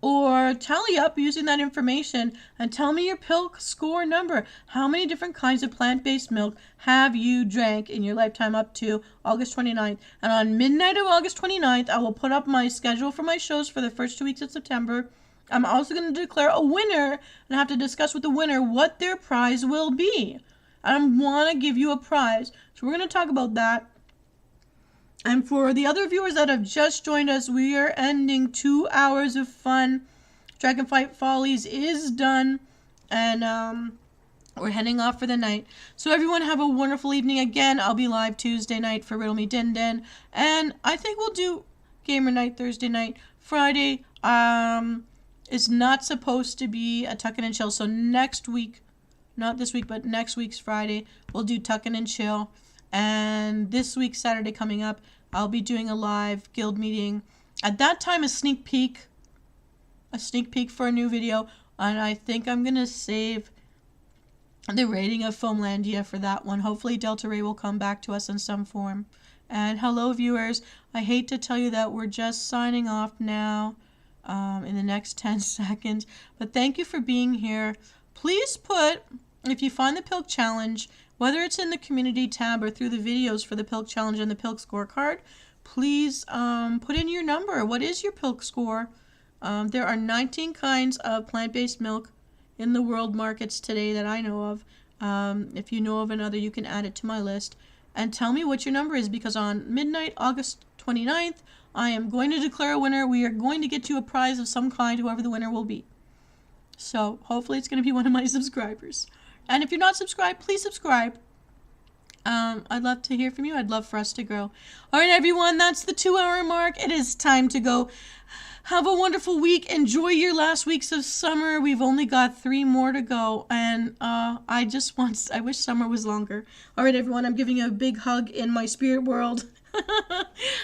or tally up using that information and tell me your Pilk score number. How many different kinds of plant-based milk have you drank in your lifetime up to August 29th? And on midnight of August 29th, I will put up my schedule for my shows for the first 2 weeks of September. I'm also going to declare a winner and have to discuss with the winner what their prize will be. I want to give you a prize. So we're going to talk about that. And for the other viewers that have just joined us, we are ending 2 hours of fun. Dragonflight Follies is done. And we're heading off for the night. So everyone have a wonderful evening. Again, I'll be live Tuesday night for Riddle Me Din Din. And I think we'll do Gamer Night Thursday night. Friday is not supposed to be a Tuckin' and Chill. So next week, not this week, but next week's Friday, we'll do Tuckin' and Chill. And this week's Saturday coming up, I'll be doing a live guild meeting. At that time, a sneak peek for a new video. And I think I'm going to save the rating of Foamlandia for that one. Hopefully Delta Ray will come back to us in some form. And hello, viewers. I hate to tell you that we're just signing off now in the next 10 seconds. But thank you for being here. Please put, if you find the Pilk Challenge, whether it's in the community tab or through the videos for the Pilk Challenge and the Pilk scorecard, please put in your number. What is your Pilk score? There are 19 kinds of plant-based milk in the world markets today that I know of. If you know of another, you can add it to my list. And tell me what your number is, because on midnight, August 29th, I am going to declare a winner. We are going to get you a prize of some kind, whoever the winner will be. So hopefully it's going to be one of my subscribers. And if you're not subscribed, please subscribe. I'd love to hear from you. I'd love for us to grow. All right, everyone, that's the 2-hour mark. It is time to go. Have a wonderful week. Enjoy your last weeks of summer. We've only got 3 more to go. And I wish summer was longer. All right, everyone, I'm giving you a big hug in my spirit world.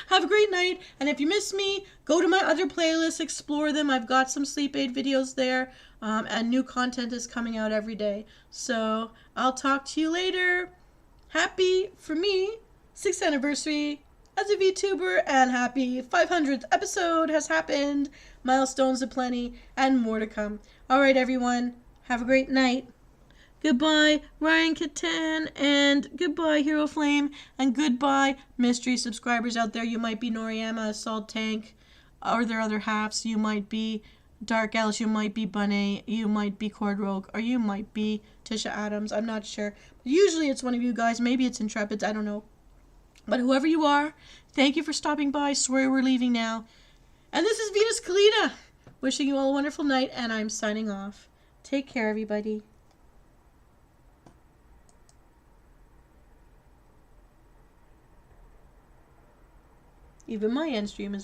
Have a great night. And if you miss me, go to my other playlists, explore them. I've got some sleep aid videos there. And new content is coming out every day. So I'll talk to you later. Happy, for me, 6th anniversary as a VTuber, and happy 500th episode has happened. Milestones aplenty, and more to come. Alright, everyone. Have a great night. Goodbye, Ryan Catan, and goodbye, Hero Flame, and goodbye, mystery subscribers out there. You might be Noriyama, Salt Tank, or their other halves. You might be Dark Alice, you might be Bunny, you might be Cord Rogue, or you might be Tisha Adams. I'm not sure. Usually it's one of you guys. Maybe it's Intrepids. I don't know. But whoever you are, thank you for stopping by. Sorry we're leaving now. And this is Venus Kalina, wishing you all a wonderful night, and I'm signing off. Take care, everybody. Even my end stream is